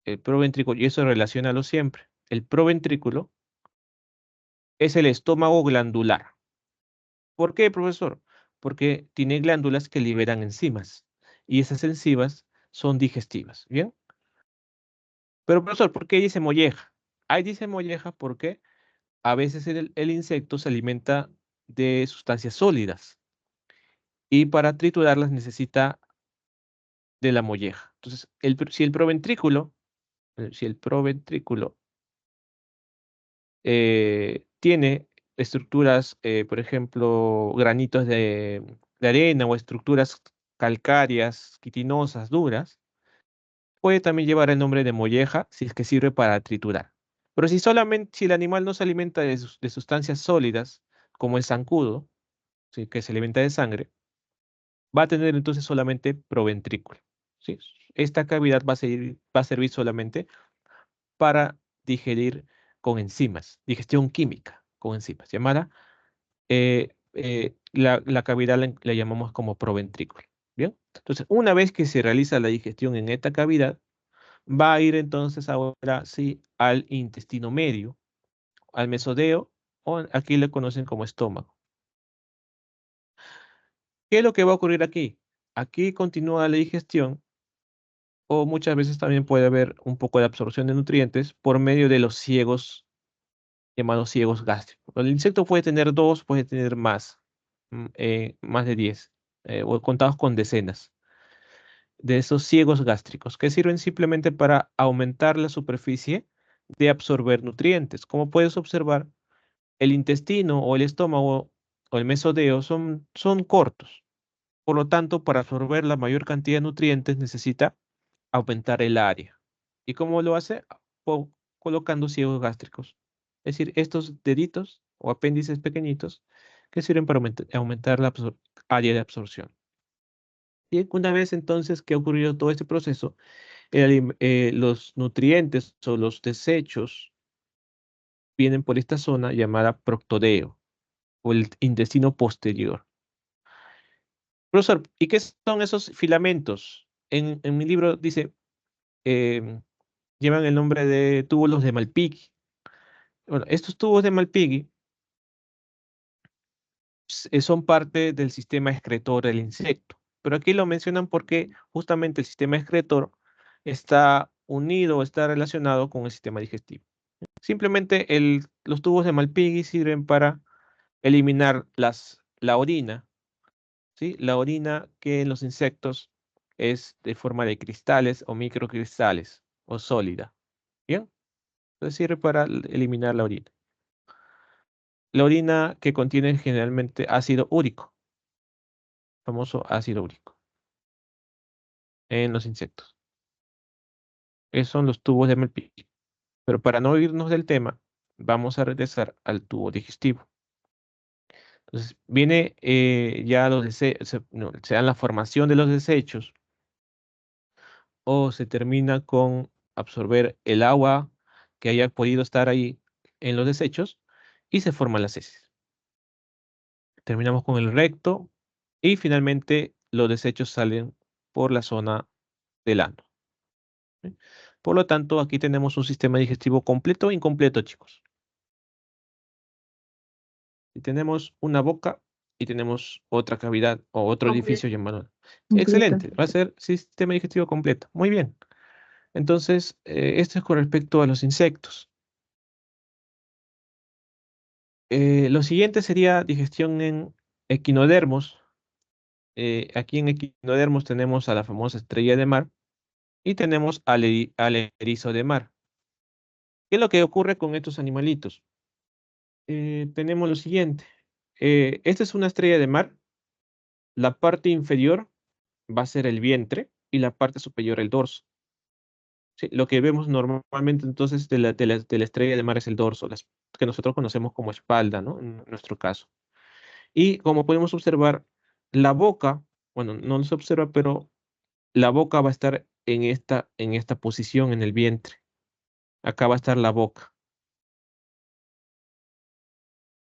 y eso relaciónalo siempre, el proventrículo es el estómago glandular. ¿Por qué, profesor? Porque tiene glándulas que liberan enzimas y esas enzimas son digestivas, ¿bien? Pero, profesor, ¿por qué dice molleja? Ahí dice molleja porque a veces el insecto se alimenta de sustancias sólidas y para triturarlas necesita de la molleja. Entonces, si el proventrículo tiene estructuras, por ejemplo, granitos de arena o estructuras calcáreas, quitinosas, duras, puede también llevar el nombre de molleja si es que sirve para triturar. Pero si el animal no se alimenta de sustancias sólidas, como el zancudo, ¿sí? Que se alimenta de sangre, va a tener entonces solamente proventrículo, ¿sí? Esta cavidad va a servir solamente para digerir con enzimas, digestión química con enzimas, llamada, la cavidad la llamamos como proventrículo. ¿Bien? Entonces, una vez que se realiza la digestión en esta cavidad, va a ir entonces ahora sí al intestino medio, al mesodeo, o aquí le conocen como estómago. ¿Qué es lo que va a ocurrir aquí? Aquí continúa la digestión o muchas veces también puede haber un poco de absorción de nutrientes por medio de los ciegos llamados ciegos gástricos. El insecto puede tener dos, puede tener más, más de 10, o contados con decenas de esos ciegos gástricos, que sirven simplemente para aumentar la superficie de absorber nutrientes. Como puedes observar, el intestino o el estómago o el mesodeo son cortos. Por lo tanto, para absorber la mayor cantidad de nutrientes necesita aumentar el área. ¿Y cómo lo hace? Po- Colocando ciegos gástricos. Es decir, estos deditos o apéndices pequeñitos que sirven para aumentar la área de absorción. Y una vez entonces que ha ocurrido todo este proceso, los nutrientes o los desechos vienen por esta zona llamada proctodeo o el intestino posterior. Profesor, ¿y qué son esos filamentos? En mi libro dice, em, llevan el nombre de túbulos de Malpighi. Bueno, estos tubos de Malpighi son parte del sistema excretor del insecto, pero aquí lo mencionan porque justamente el sistema excretor está unido, está relacionado con el sistema digestivo. Simplemente los tubos de Malpighi sirven para eliminar la orina, ¿sí? La orina que en los insectos es de forma de cristales o microcristales o sólida. ¿Bien? Entonces sirve para eliminar la orina. La orina que contiene generalmente ácido úrico, famoso ácido úrico, en los insectos. Esos son los tubos de Malpighi. Pero para no irnos del tema, vamos a regresar al tubo digestivo. Entonces, viene ya no, se da la formación de los desechos o se termina con absorber el agua que haya podido estar ahí en los desechos y se forman las heces. Terminamos con el recto y finalmente los desechos salen por la zona del ano. ¿Sí? Por lo tanto, aquí tenemos un sistema digestivo completo e incompleto, chicos. Y tenemos una boca y tenemos otra cavidad o otro Completo. orificio llamado. Completo. Excelente, va a ser sistema digestivo completo. Muy bien. Entonces, esto es con respecto a los insectos. Lo siguiente sería digestión en equinodermos. Aquí en equinodermos tenemos a la famosa estrella de mar y tenemos al erizo de mar. ¿Qué es lo que ocurre con estos animalitos? Tenemos lo siguiente. Esta es una estrella de mar. La parte inferior va a ser el vientre y la parte superior el dorso. ¿Sí? Lo que vemos normalmente entonces de la estrella de mar es el dorso, que nosotros conocemos como espalda, ¿no? En nuestro caso. Y como podemos observar, la boca, bueno, no se observa, pero la boca va a estar en esta posición en el vientre. Acá va a estar la boca.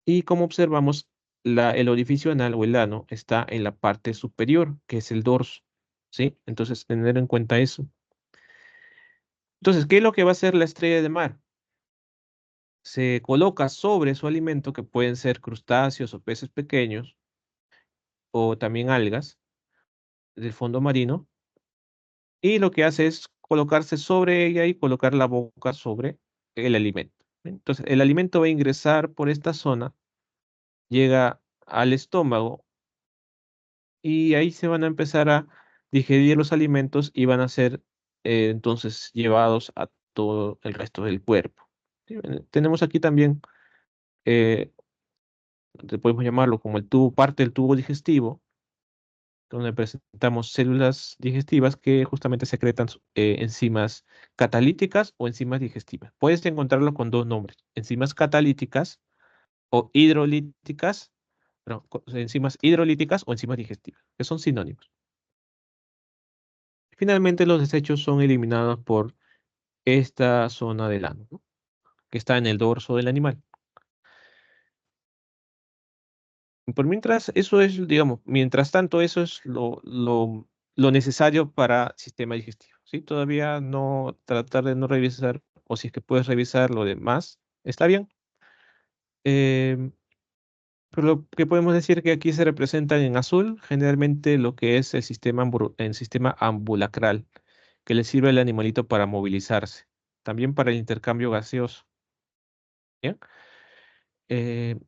Y como observamos, el orificio anal o el ano está en la parte superior, que es el dorso. ¿Sí? Entonces, tener en cuenta eso. Entonces, ¿qué es lo que va a hacer la estrella de mar? Se coloca sobre su alimento, que pueden ser crustáceos o peces pequeños, o también algas del fondo marino, y lo que hace es colocarse sobre ella y colocar la boca sobre el alimento. Entonces, el alimento va a ingresar por esta zona, llega al estómago y ahí se van a empezar a digerir los alimentos y van a ser entonces llevados a todo el resto del cuerpo. ¿Sí? Tenemos aquí también, eh, podemos llamarlo como parte del tubo digestivo, donde presentamos células digestivas que justamente secretan enzimas catalíticas o enzimas digestivas. Puedes encontrarlo con dos nombres, enzimas catalíticas o hidrolíticas, no, enzimas hidrolíticas o enzimas digestivas, que son sinónimos. Finalmente, los desechos son eliminados por esta zona del ano, ¿no? Que está en el dorso del animal. Por mientras, eso es, digamos, mientras tanto, eso es lo necesario para sistema digestivo, ¿sí? Todavía no tratar de no revisar, o si es que puedes revisar lo demás, está bien. Em, pero lo que podemos decir que aquí se representan en azul, generalmente lo que es el sistema ambulacral, que le sirve al animalito para movilizarse, también para el intercambio gaseoso, ¿bien? Eh,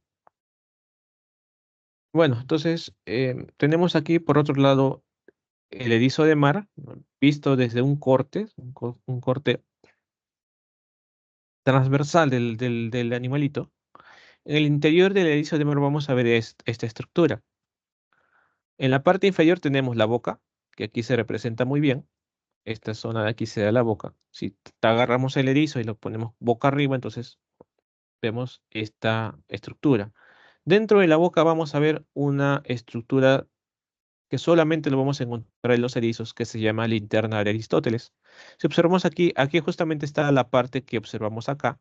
bueno, entonces tenemos aquí por otro lado el erizo de mar, ¿no? Visto desde un corte transversal del animalito. En el interior del erizo de mar vamos a ver esta estructura. En la parte inferior tenemos la boca, que aquí se representa muy bien. Esta zona de aquí será la boca. Si agarramos el erizo y lo ponemos boca arriba, entonces vemos esta estructura. Dentro de la boca vamos a ver una estructura que solamente lo vamos a encontrar en los erizos, que se llama linterna de Aristóteles. Si observamos aquí justamente está la parte que observamos acá,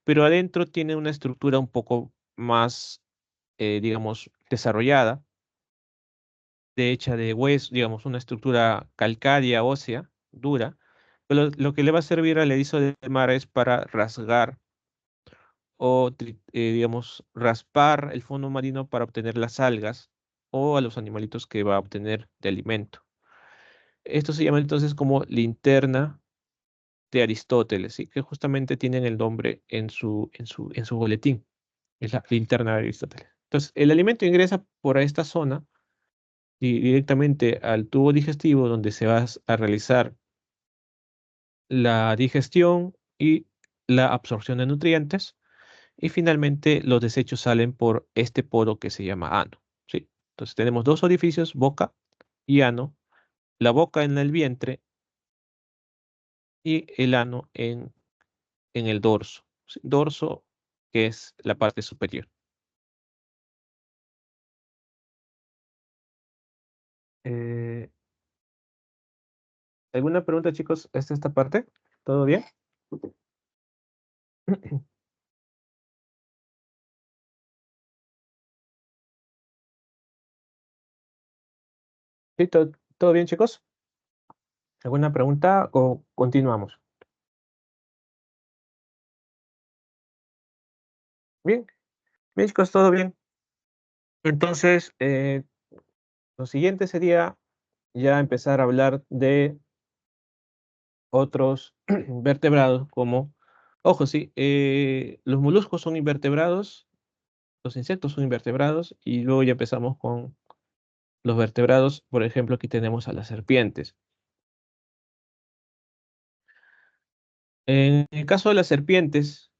pero adentro tiene una estructura un poco más, digamos, desarrollada, hecha de hueso, digamos, una estructura calcárea, ósea, dura, pero lo que le va a servir al erizo de mar es para rasgar o, digamos, raspar el fondo marino para obtener las algas o a los animalitos que va a obtener de alimento. Esto se llama entonces como linterna de Aristóteles, ¿sí? Que justamente tienen el nombre en su boletín. Es la linterna de Aristóteles. Entonces, el alimento ingresa por esta zona y directamente al tubo digestivo donde se va a realizar la digestión y la absorción de nutrientes. Y finalmente los desechos salen por este poro que se llama ano, ¿sí? Entonces tenemos dos orificios, boca y ano. La boca en el vientre y el ano en el dorso. ¿Sí? Dorso, que es la parte superior. Eh, ¿Alguna pregunta, chicos? ¿Esta parte? ¿Todo bien? ¿Sí? ¿Todo bien, chicos? ¿Alguna pregunta o continuamos? Bien, bien chicos, todo bien. Entonces, lo siguiente sería ya empezar a hablar de otros vertebrados como, ojo, sí, los moluscos son invertebrados, los insectos son invertebrados y luego ya empezamos con los vertebrados. Por ejemplo, aquí tenemos a las serpientes. En el caso de las serpientes,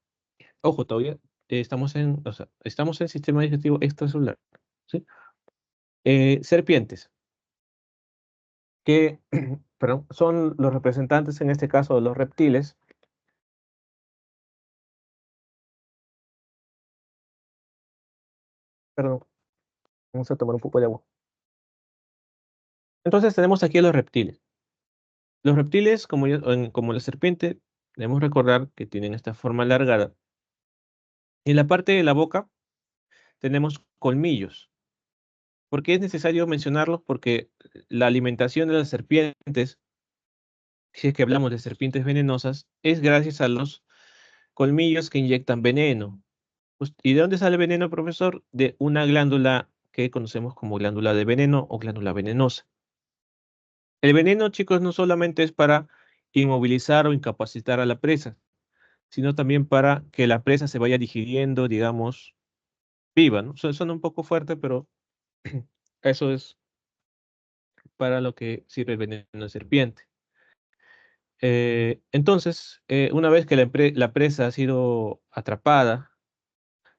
ojo, todavía o sea, estamos en sistema digestivo extracelular, ¿sí? Serpientes, que perdón, son los representantes en este caso de los reptiles. Perdón, vamos a tomar un poco de agua. Entonces tenemos aquí a los reptiles. Los reptiles, como la serpiente, debemos recordar que tienen esta forma alargada. Y en la parte de la boca tenemos colmillos. ¿Por qué es necesario mencionarlos? Porque la alimentación de las serpientes, si es que hablamos de serpientes venenosas, es gracias a los colmillos que inyectan veneno. ¿Y de dónde sale el veneno, profesor? De una glándula que conocemos como glándula de veneno o glándula venenosa. El veneno, chicos, no solamente es para inmovilizar o incapacitar a la presa, sino también para que la presa se vaya digiriendo, digamos, viva, ¿no? Suena un poco fuerte, pero eso es para lo que sirve el veneno de serpiente. Entonces, una vez que la presa ha sido atrapada,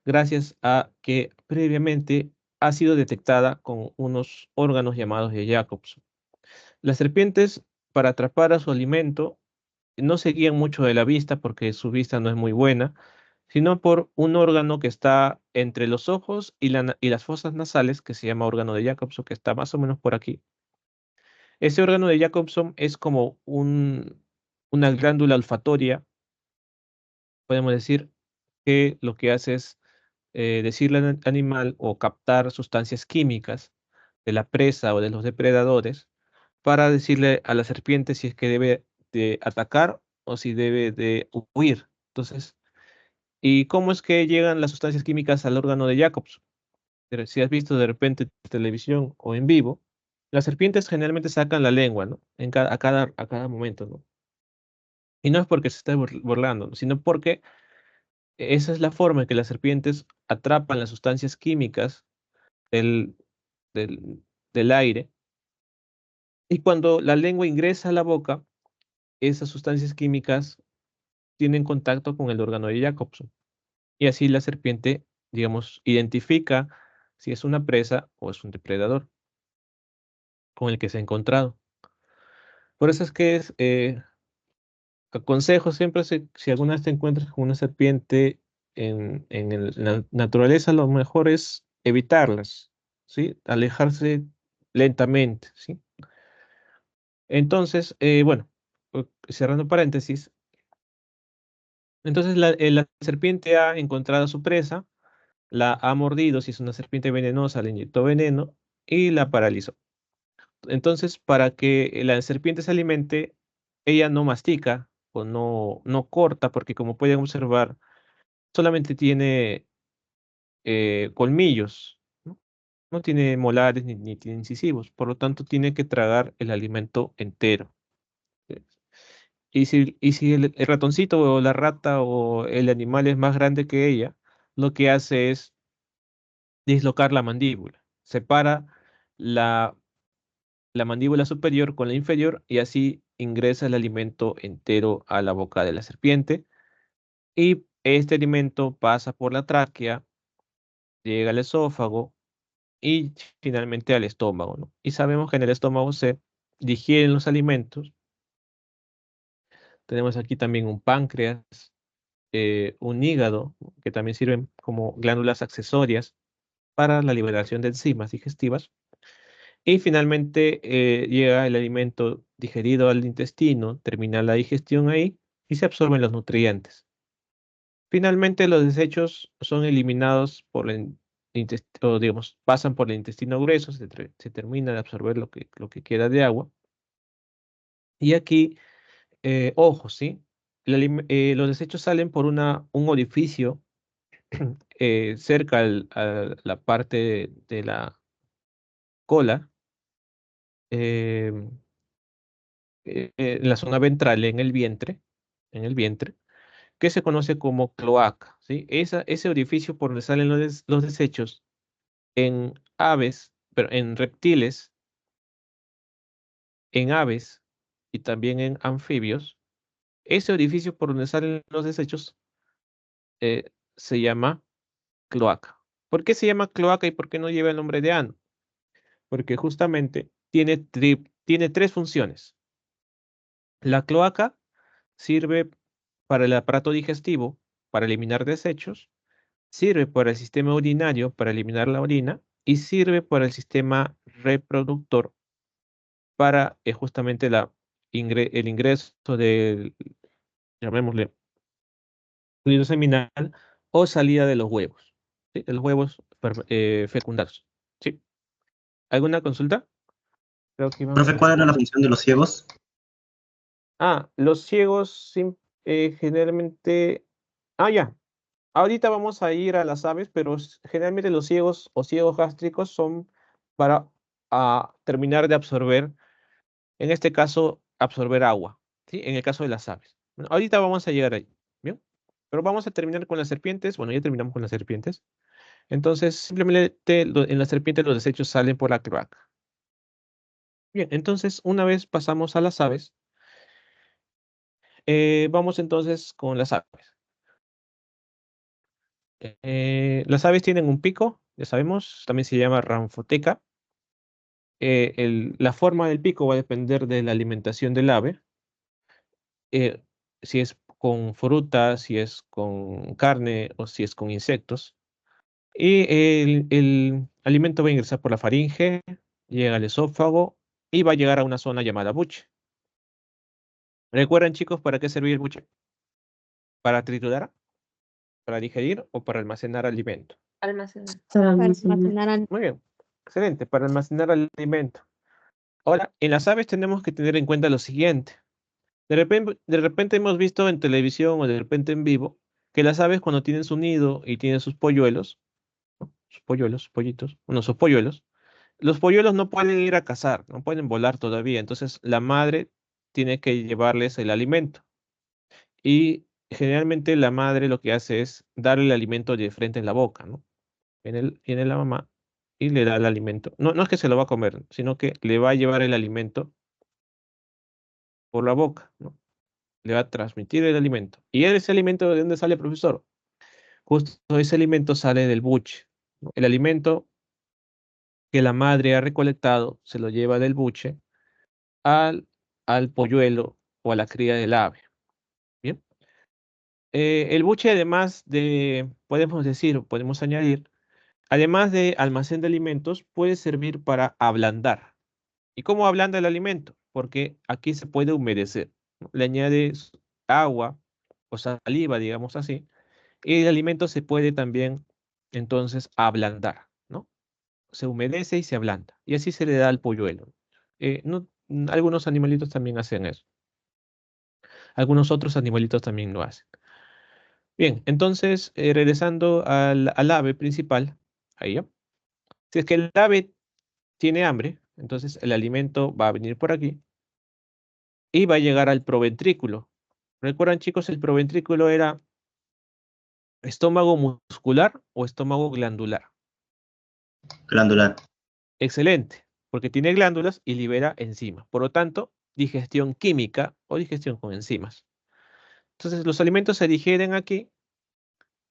gracias a que previamente ha sido detectada con unos órganos llamados de Jacobson. Las serpientes, para atrapar a su alimento, no se guían mucho de la vista porque su vista no es muy buena, sino por un órgano que está entre los ojos y las fosas nasales, que se llama órgano de Jacobson, que está más o menos por aquí. Ese órgano de Jacobson es como una glándula olfatoria, podemos decir, que lo que hace es decirle al animal o captar sustancias químicas de la presa o de los depredadores para decirle a la serpiente si es que debe de atacar o si debe de huir. Entonces, ¿y cómo es que llegan las sustancias químicas al órgano de Jacobs? Si has visto de repente en televisión o en vivo, las serpientes generalmente sacan la lengua, ¿no? A cada momento, ¿no? Y no es porque se esté burlando, ¿no? Sino porque esa es la forma en que las serpientes atrapan las sustancias químicas del, del, del aire. Y cuando la lengua ingresa a la boca, esas sustancias químicas tienen contacto con el órgano de Jacobson. Y así la serpiente, digamos, identifica si es una presa o es un depredador con el que se ha encontrado. Por eso es que aconsejo siempre si alguna vez te encuentras con una serpiente en la naturaleza, lo mejor es evitarlas, ¿sí? Alejarse lentamente, ¿sí? Entonces, bueno, cerrando paréntesis, entonces la serpiente ha encontrado a su presa, la ha mordido, si es una serpiente venenosa, le inyectó veneno y la paralizó. Entonces, para que la serpiente se alimente, ella no mastica o no corta, porque como pueden observar, solamente tiene colmillos, ¿no? No tiene molares ni tiene incisivos, por lo tanto tiene que tragar el alimento entero. Eh, y si el ratoncito o la rata o el animal es más grande que ella, lo que hace es dislocar la mandíbula. Separa la, la mandíbula superior con la inferior y así ingresa el alimento entero a la boca de la serpiente. Y este alimento pasa por la tráquea, llega al esófago y finalmente al estómago, ¿no? Y sabemos que en el estómago se digieren los alimentos. Tenemos aquí también un páncreas, un hígado, que también sirven como glándulas accesorias para la liberación de enzimas digestivas. Y finalmente llega el alimento digerido al intestino, termina la digestión ahí y se absorben los nutrientes. Finalmente los desechos son eliminados por el intestino, digamos, pasan por el intestino grueso, se termina de absorber lo que queda de agua. Y aquí, ojo, ¿sí? Los desechos salen por un orificio cerca a la parte de la cola, eh, en la zona ventral, en el vientre, que se conoce como cloaca, ¿sí? Ese orificio por donde salen los desechos en aves, pero en aves y también en anfibios, ese orificio por donde salen los desechos se llama cloaca. ¿Por qué se llama cloaca y por qué no lleva el nombre de ano? Porque justamente tiene tres funciones. La cloaca sirve para el aparato digestivo, para eliminar desechos, sirve para el sistema urinario, para eliminar la orina, y sirve para el sistema reproductor, para justamente el ingreso del, llamémosle, fluido seminal o salida de los huevos, ¿sí? De los huevos fecundados. ¿Sí? ¿Alguna consulta? Creo que Profe, íbamos. ¿cuál era la función de los ciegos? Los ciegos generalmente. Ya. Ahorita vamos a ir a las aves, pero generalmente los ciegos o ciegos gástricos son para terminar de absorber, en este caso, absorber agua, ¿sí? En el caso de las aves. Bueno, ahorita vamos a llegar ahí, ¿bien? Pero vamos a terminar con las serpientes. Bueno, ya terminamos con las serpientes. Entonces, simplemente en las serpientes los desechos salen por la cloaca. Bien, entonces, una vez pasamos a las aves, vamos entonces con las aves. Las aves tienen un pico, ya sabemos, también se llama ranfoteca. La forma del pico va a depender de la alimentación del ave, eh, si es con fruta, si es con carne o si es con insectos. Y el alimento va a ingresar por la faringe, llega al esófago y va a llegar a una zona llamada buche. ¿Recuerdan, chicos, para qué servía el buche? ¿Para triturar, para digerir o para almacenar alimento? Almacenar. Para almacenar Muy bien, excelente, para almacenar alimento. Ahora, en las aves tenemos que tener en cuenta lo siguiente. De repente hemos visto en televisión o de repente en vivo que las aves cuando tienen su nido y tienen sus polluelos, ¿no? Sus polluelos, pollitos, bueno, sus polluelos, los polluelos no pueden ir a cazar, no pueden volar todavía, entonces la madre tiene que llevarles el alimento. Y generalmente la madre lo que hace es darle el alimento de frente en la boca, ¿no? Viene la mamá y le da el alimento. No, no es que se lo va a comer, sino que le va a llevar el alimento por la boca, ¿no? Le va a transmitir el alimento. ¿Y ese alimento de dónde sale, profesor? Justo ese alimento sale del buche, ¿no? El alimento que la madre ha recolectado se lo lleva del buche al, al polluelo o a la cría del ave. Bien. El buche, además podemos decir, podemos añadir, además de almacén de alimentos, puede servir para ablandar. ¿Y cómo ablanda el alimento? Porque aquí se puede humedecer, ¿no? Le añades agua o saliva, digamos así, y el alimento se puede también entonces ablandar, ¿no? Se humedece y se ablanda. Y así se le da al polluelo. Algunos animalitos también hacen eso. Algunos otros animalitos también lo hacen. Bien, entonces, regresando al ave principal, ahí ya. Si es que el ave tiene hambre, entonces el alimento va a venir por aquí y va a llegar al proventrículo. ¿Recuerdan, chicos, el proventrículo era estómago muscular o estómago glandular? Glandular. Excelente, porque tiene glándulas y libera enzimas. Por lo tanto, digestión química o digestión con enzimas. Entonces, los alimentos se digieren aquí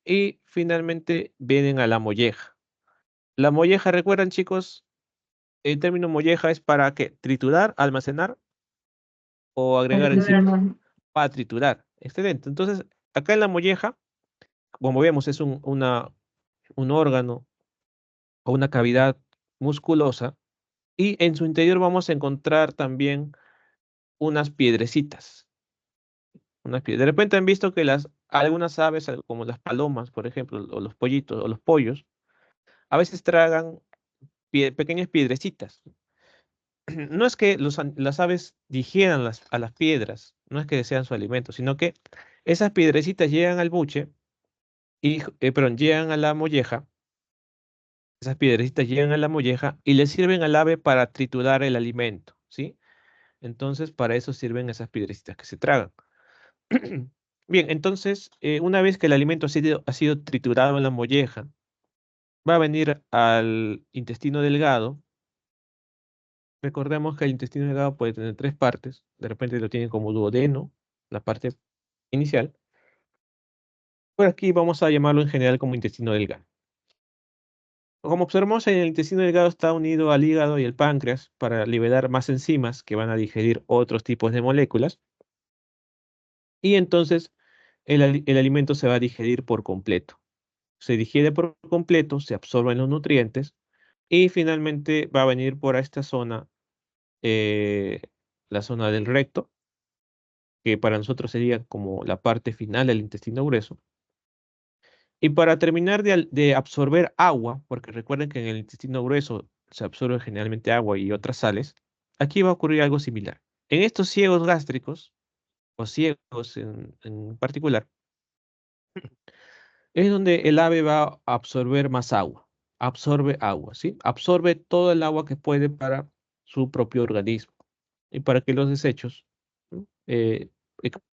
y finalmente vienen a la molleja. La molleja, recuerdan, chicos, el término molleja es para qué, triturar, almacenar o agregar enzimas. Para triturar. Excelente. Entonces, acá en la molleja, como vemos, es un órgano o una cavidad musculosa y en su interior vamos a encontrar también unas piedrecitas. De repente han visto que algunas aves, como las palomas, por ejemplo, o los pollitos o los pollos, a veces tragan pequeñas piedrecitas. No es que las aves digieran a las piedras, no es que sean su alimento, sino que esas piedrecitas llegan al buche y, perdón, llegan a la molleja, esas piedrecitas llegan a la molleja y le sirven al ave para triturar el alimento, ¿sí? Entonces, para eso sirven esas piedrecitas que se tragan. Bien, entonces, una vez que el alimento ha sido triturado en la molleja, va a venir al intestino delgado. Recordemos que el intestino delgado puede tener tres partes. De repente lo tiene como duodeno, la parte inicial. Por aquí vamos a llamarlo en general como intestino delgado. Como observamos, el intestino delgado está unido al hígado y el páncreas para liberar más enzimas que van a digerir otros tipos de moléculas. Y entonces el alimento se va a digerir por completo. Se digiere por completo, se absorben los nutrientes y finalmente va a venir por esta zona, eh, la zona del recto, que para nosotros sería como la parte final del intestino grueso. Y para terminar de absorber agua, porque recuerden que en el intestino grueso se absorbe generalmente agua y otras sales, aquí va a ocurrir algo similar. En estos ciegos gástricos, o ciegos en particular, es donde el ave va a absorber más agua. Absorbe agua, ¿sí? Absorbe todo el agua que puede para su propio organismo. Y para que los desechos, ¿no?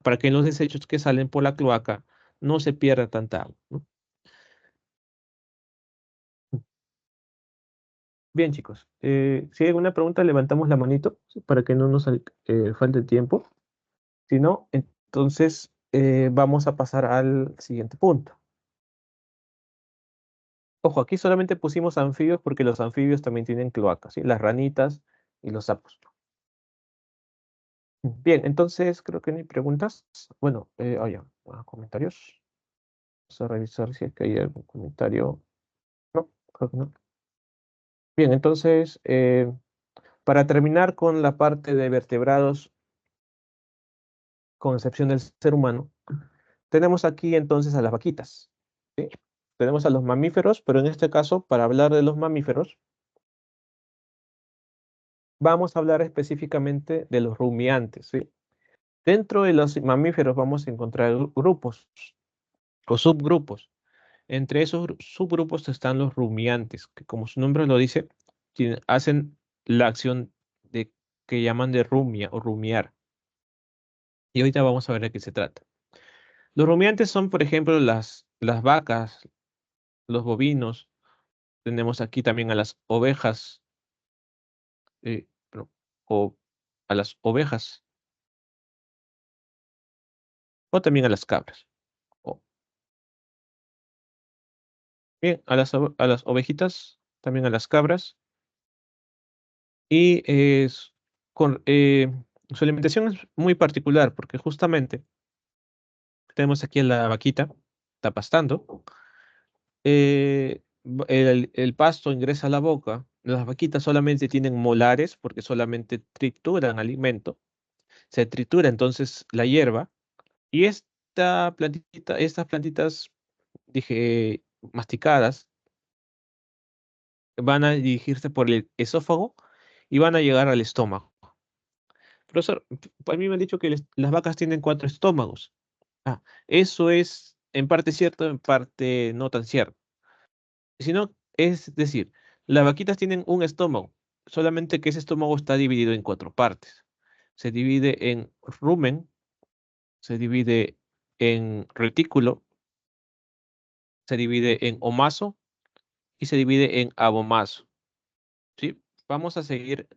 Para que los desechos que salen por la cloaca no se pierda tanta agua, ¿no? Bien, chicos. Si hay alguna pregunta, levantamos la manito, ¿sí? Para que no nos falte tiempo. Si no, entonces vamos a pasar al siguiente punto. Ojo, aquí solamente pusimos anfibios porque los anfibios también tienen cloacas, ¿sí? Las ranitas y los sapos. Bien, entonces creo que no hay preguntas. Bueno, oye, comentarios. Vamos a revisar si aquí hay algún comentario. No, creo que no. Bien, entonces, para terminar con la parte de vertebrados, con excepción del ser humano, tenemos aquí entonces a las vaquitas, ¿sí? Tenemos a los mamíferos, pero en este caso, para hablar de los mamíferos, vamos a hablar específicamente de los rumiantes, ¿sí? Dentro de los mamíferos vamos a encontrar grupos o subgrupos. Entre esos subgrupos están los rumiantes, que como su nombre lo dice, hacen la acción de, que llaman de rumia o rumiar. Y ahorita vamos a ver de qué se trata. Los rumiantes son, por ejemplo, las vacas, los bovinos. Tenemos aquí también a las ovejas, perdón, o a las ovejas, o también a las cabras. O, bien, a las ovejitas, también a las cabras. Y su alimentación es muy particular porque justamente tenemos aquí a la vaquita, está pastando. El pasto ingresa a la boca. Las vaquitas solamente tienen molares porque solamente trituran alimento. Se tritura entonces la hierba y estas plantitas, dije, masticadas, van a dirigirse por el esófago y van a llegar al estómago. Profesor, a mí me han dicho que las vacas tienen cuatro estómagos. Ah, eso es en parte cierto, en parte no tan cierto. Sino, es decir, las vaquitas tienen un estómago, solamente que ese estómago está dividido en cuatro partes. Se divide en rumen, se divide en retículo, se divide en omaso y se divide en abomaso. ¿Sí? Vamos a seguir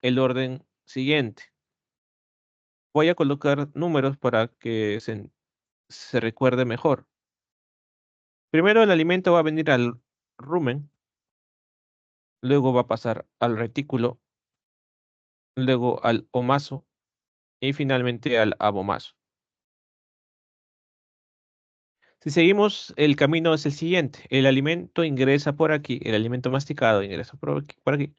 el orden siguiente. Voy a colocar números para que se recuerde mejor. Primero el alimento va a venir al rumen, luego va a pasar al retículo, luego al omaso y finalmente al abomaso. Si seguimos, el camino es el siguiente. El alimento ingresa por aquí, el alimento masticado ingresa por aquí,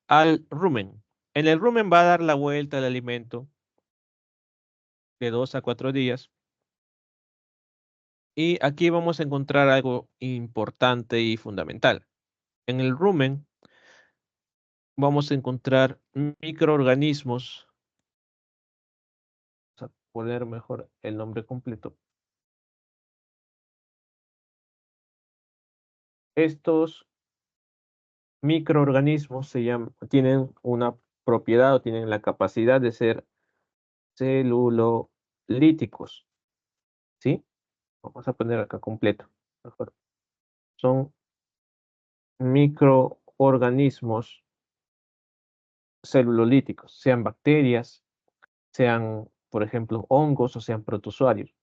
al rumen. En el rumen va a dar la vuelta al alimento de 2 a 4 días. Y aquí vamos a encontrar algo importante y fundamental. En el rumen vamos a encontrar microorganismos. Vamos a poner mejor el nombre completo. Estos microorganismos tienen una propiedad o tienen la capacidad de ser celulolíticos, ¿sí? Vamos a poner acá completo. Mejor. Son microorganismos celulolíticos, sean bacterias, sean, por ejemplo, hongos o sean protozoarios.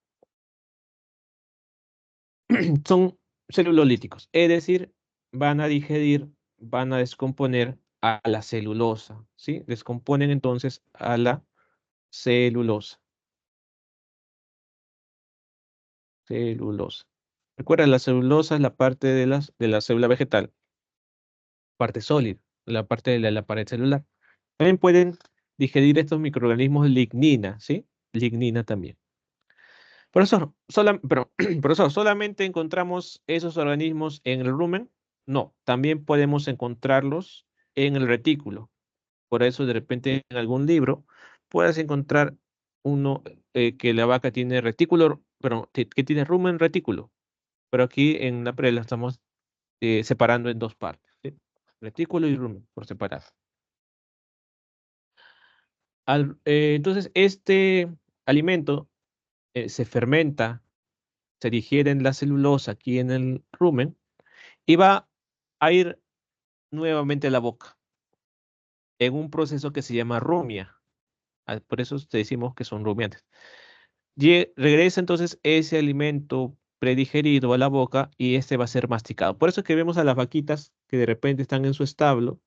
Son celulolíticos, es decir, van a digerir, van a descomponer a la celulosa, ¿sí? Descomponen entonces a la celulosa. Celulosa. Recuerda, la celulosa es la parte de la célula vegetal, parte sólida, la parte de la pared celular. También pueden digerir estos microorganismos lignina, ¿sí? Lignina también. Profesor, ¿solamente encontramos esos organismos en el rumen? No, también podemos encontrarlos en el retículo. Por eso, de repente, en algún libro puedes encontrar uno que la vaca tiene retículo, pero que tiene rumen retículo. Pero aquí en la pre la estamos separando en dos partes, ¿sí? Retículo y rumen por separado. Entonces, este alimento se fermenta, se digiere en la celulosa aquí en el rumen y va a ir nuevamente a la boca en un proceso que se llama rumia. Por eso te decimos que son rumiantes. Regresa entonces ese alimento predigerido a la boca y este va a ser masticado. Por eso es que vemos a las vaquitas que de repente están en su establo,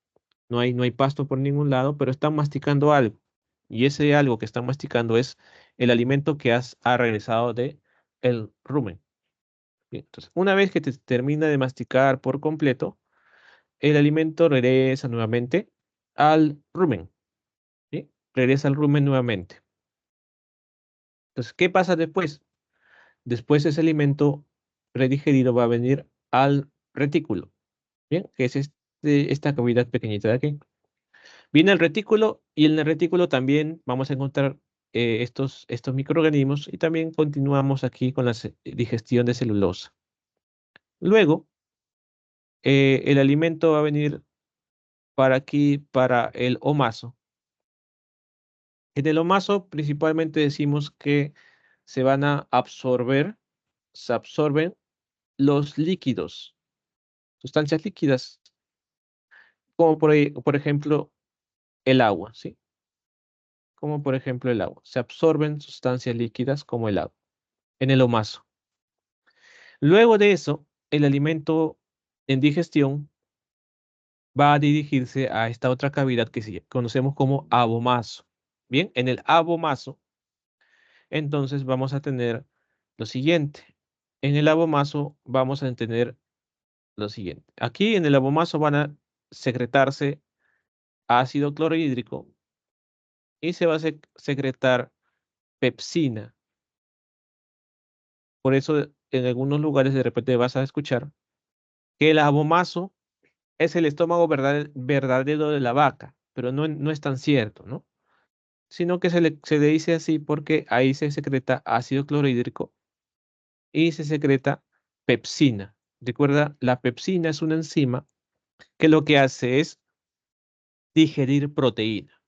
no hay pasto por ningún lado, pero están masticando algo. Y ese algo que están masticando es el alimento que ha regresado de el rumen. Bien, entonces, una vez que te termina de masticar por completo, el alimento regresa nuevamente al rumen, ¿sí? Regresa al rumen nuevamente. Entonces, ¿qué pasa después? Después ese alimento predigerido va a venir al retículo, ¿bien? Que es esta cavidad pequeñita de aquí. Viene el retículo y en el retículo también vamos a encontrar estos microorganismos y también continuamos aquí con la digestión de celulosa. Luego, el alimento va a venir para aquí, para el omaso. En el omaso principalmente decimos que se van a absorber, se absorben los líquidos, sustancias líquidas, como por ejemplo el agua, ¿sí? Como por ejemplo el agua. Se absorben sustancias líquidas como el agua en el omaso. Luego de eso, el alimento en digestión va a dirigirse a esta otra cavidad que conocemos como abomaso. Bien, en el abomaso, entonces vamos a tener lo siguiente. En el abomaso vamos a tener lo siguiente. Aquí en el abomaso van a secretarse ácido clorhídrico y se va a secretar pepsina. Por eso en algunos lugares de repente vas a escuchar que el abomaso es el estómago verdadero de la vaca, pero no es tan cierto, ¿no? Sino que se le dice así porque ahí se secreta ácido clorhídrico y se secreta pepsina. Recuerda, la pepsina es una enzima que lo que hace es digerir proteína.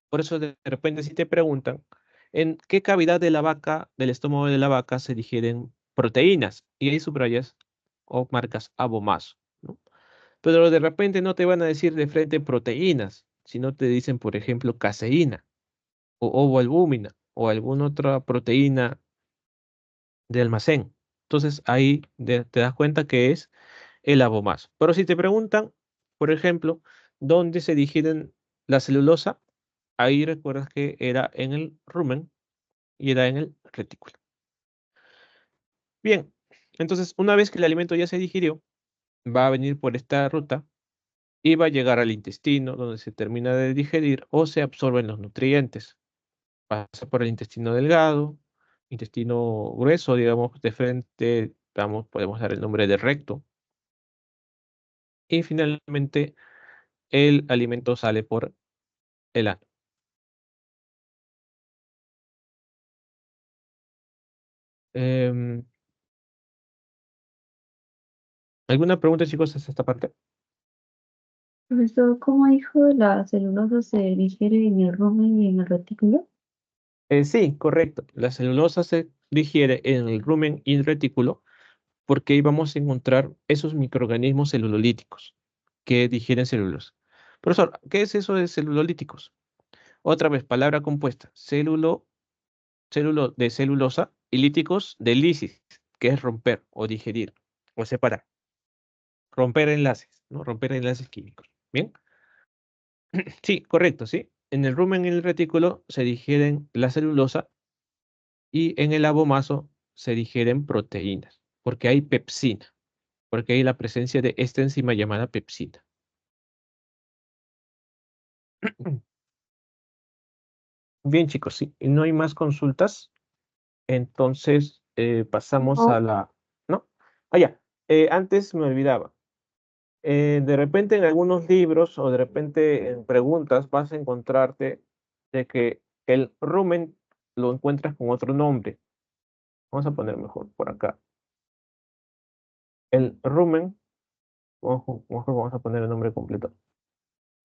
Por eso de repente si te preguntan, ¿en qué cavidad de la vaca, del estómago de la vaca se digieren proteínas? Y ahí subrayas o marcas abomaso, ¿no? Pero de repente no te van a decir de frente proteínas, sino te dicen, por ejemplo, caseína o ovoalbúmina o alguna otra proteína de almacén. Entonces ahí te das cuenta que es el abomaso. Pero si te preguntan, por ejemplo, ¿dónde se digieren la celulosa? Ahí recuerdas que era en el rumen y era en el retículo. Bien, entonces una vez que el alimento ya se digirió, va a venir por esta ruta y va a llegar al intestino, donde se termina de digerir o se absorben los nutrientes. Pasa por el intestino delgado, intestino grueso, digamos, de frente, vamos, podemos dar el nombre de recto, y finalmente el alimento sale por el ano. Em, ¿Alguna pregunta, chicos, hasta esta parte? Profesor, ¿cómo dijo la celulosa se digiere en el rumen y en el retículo? Sí, correcto. La celulosa se digiere en el rumen y el retículo porque ahí vamos a encontrar esos microorganismos celulolíticos que digieren celulosa. Profesor, ¿qué es eso de celulolíticos? Otra vez, palabra compuesta. Célulo de celulosa y líticos de lisis, que es romper o digerir o separar. Romper enlaces, ¿no? Romper enlaces químicos. ¿Bien? Sí, correcto, sí. En el rumen y el retículo se digieren la celulosa y en el abomaso se digieren proteínas, porque hay pepsina, porque hay la presencia de esta enzima llamada pepsina. Bien, chicos, sí, y no hay más consultas, entonces pasamos a No. la... ¿No? Ah, ya, antes me olvidaba. De repente en algunos libros o de repente en preguntas vas a encontrarte de que el rumen lo encuentras con otro nombre. Vamos a poner mejor por acá. El rumen, mejor vamos a poner el nombre completo.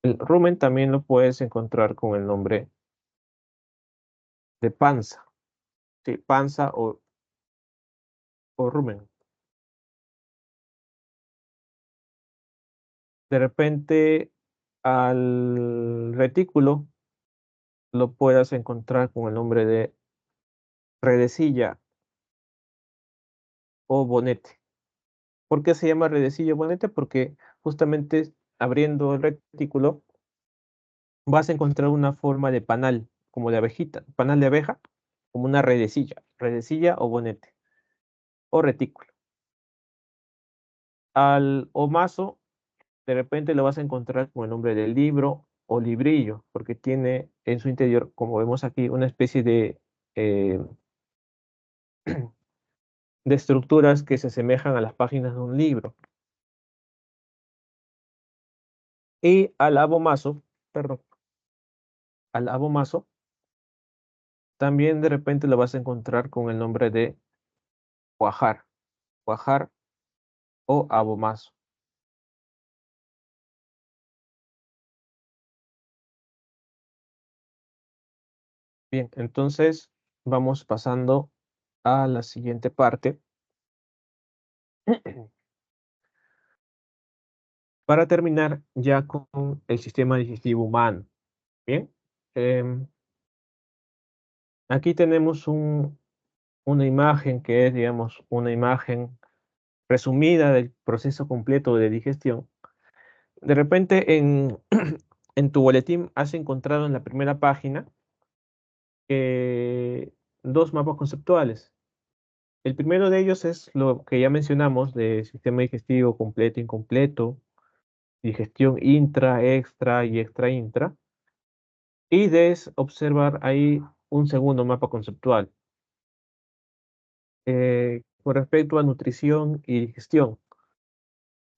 El rumen también lo puedes encontrar con el nombre de panza. Sí, panza o rumen. De repente al retículo lo puedas encontrar con el nombre de redecilla o bonete. ¿Por qué se llama redecilla o bonete? Porque justamente abriendo el retículo vas a encontrar una forma de panal, como de abejita, panal de abeja, como una redecilla o bonete, o retículo. Al omaso, de repente lo vas a encontrar con el nombre del libro o librillo, porque tiene en su interior, como vemos aquí, una especie eh, de estructuras que se asemejan a las páginas de un libro. Y al abomaso, perdón, al abomaso, también de repente lo vas a encontrar con el nombre de cuajar, cuajar o abomazo. Bien, entonces vamos pasando a la siguiente parte para terminar ya con el sistema digestivo humano. Bien, em, aquí tenemos una imagen que es, digamos, una imagen resumida del proceso completo de digestión. De repente en tu boletín has encontrado en la primera página dos mapas conceptuales. El primero de ellos es lo que ya mencionamos de sistema digestivo completo, incompleto, digestión intra, extra y extra-intra. Y debes observar ahí un segundo mapa conceptual con respecto a nutrición y digestión.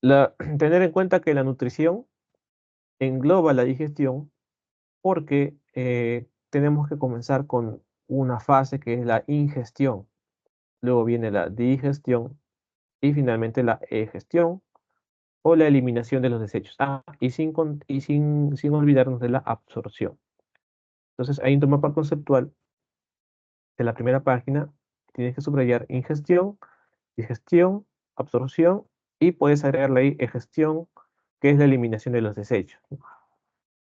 Tener en cuenta que la nutrición engloba la digestión porque tenemos que comenzar con una fase que es la ingestión. Luego viene la digestión y finalmente la egestión o la eliminación de los desechos. Sin olvidarnos de la absorción. Entonces, hay un mapa conceptual de la primera página. Tienes que subrayar ingestión, digestión, absorción y puedes agregarle ahí egestión, que es la eliminación de los desechos.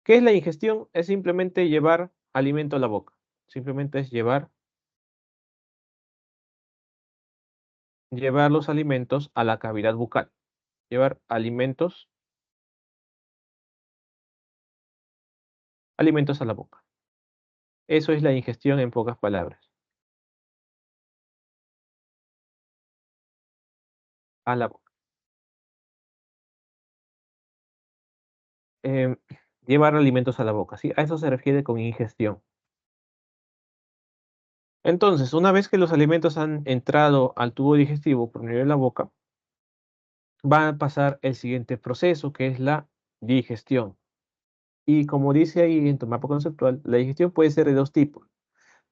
¿Qué es la ingestión? Es simplemente llevar alimento a la boca. Simplemente es llevar los alimentos a la cavidad bucal. Llevar alimentos a la boca. Eso es la ingestión en pocas palabras. A la boca. Em, llevar alimentos a la boca, ¿sí? A eso se refiere con ingestión. Entonces, una vez que los alimentos han entrado al tubo digestivo por medio de la boca, va a pasar el siguiente proceso, que es la digestión. Y como dice ahí en tu mapa conceptual, la digestión puede ser de dos tipos.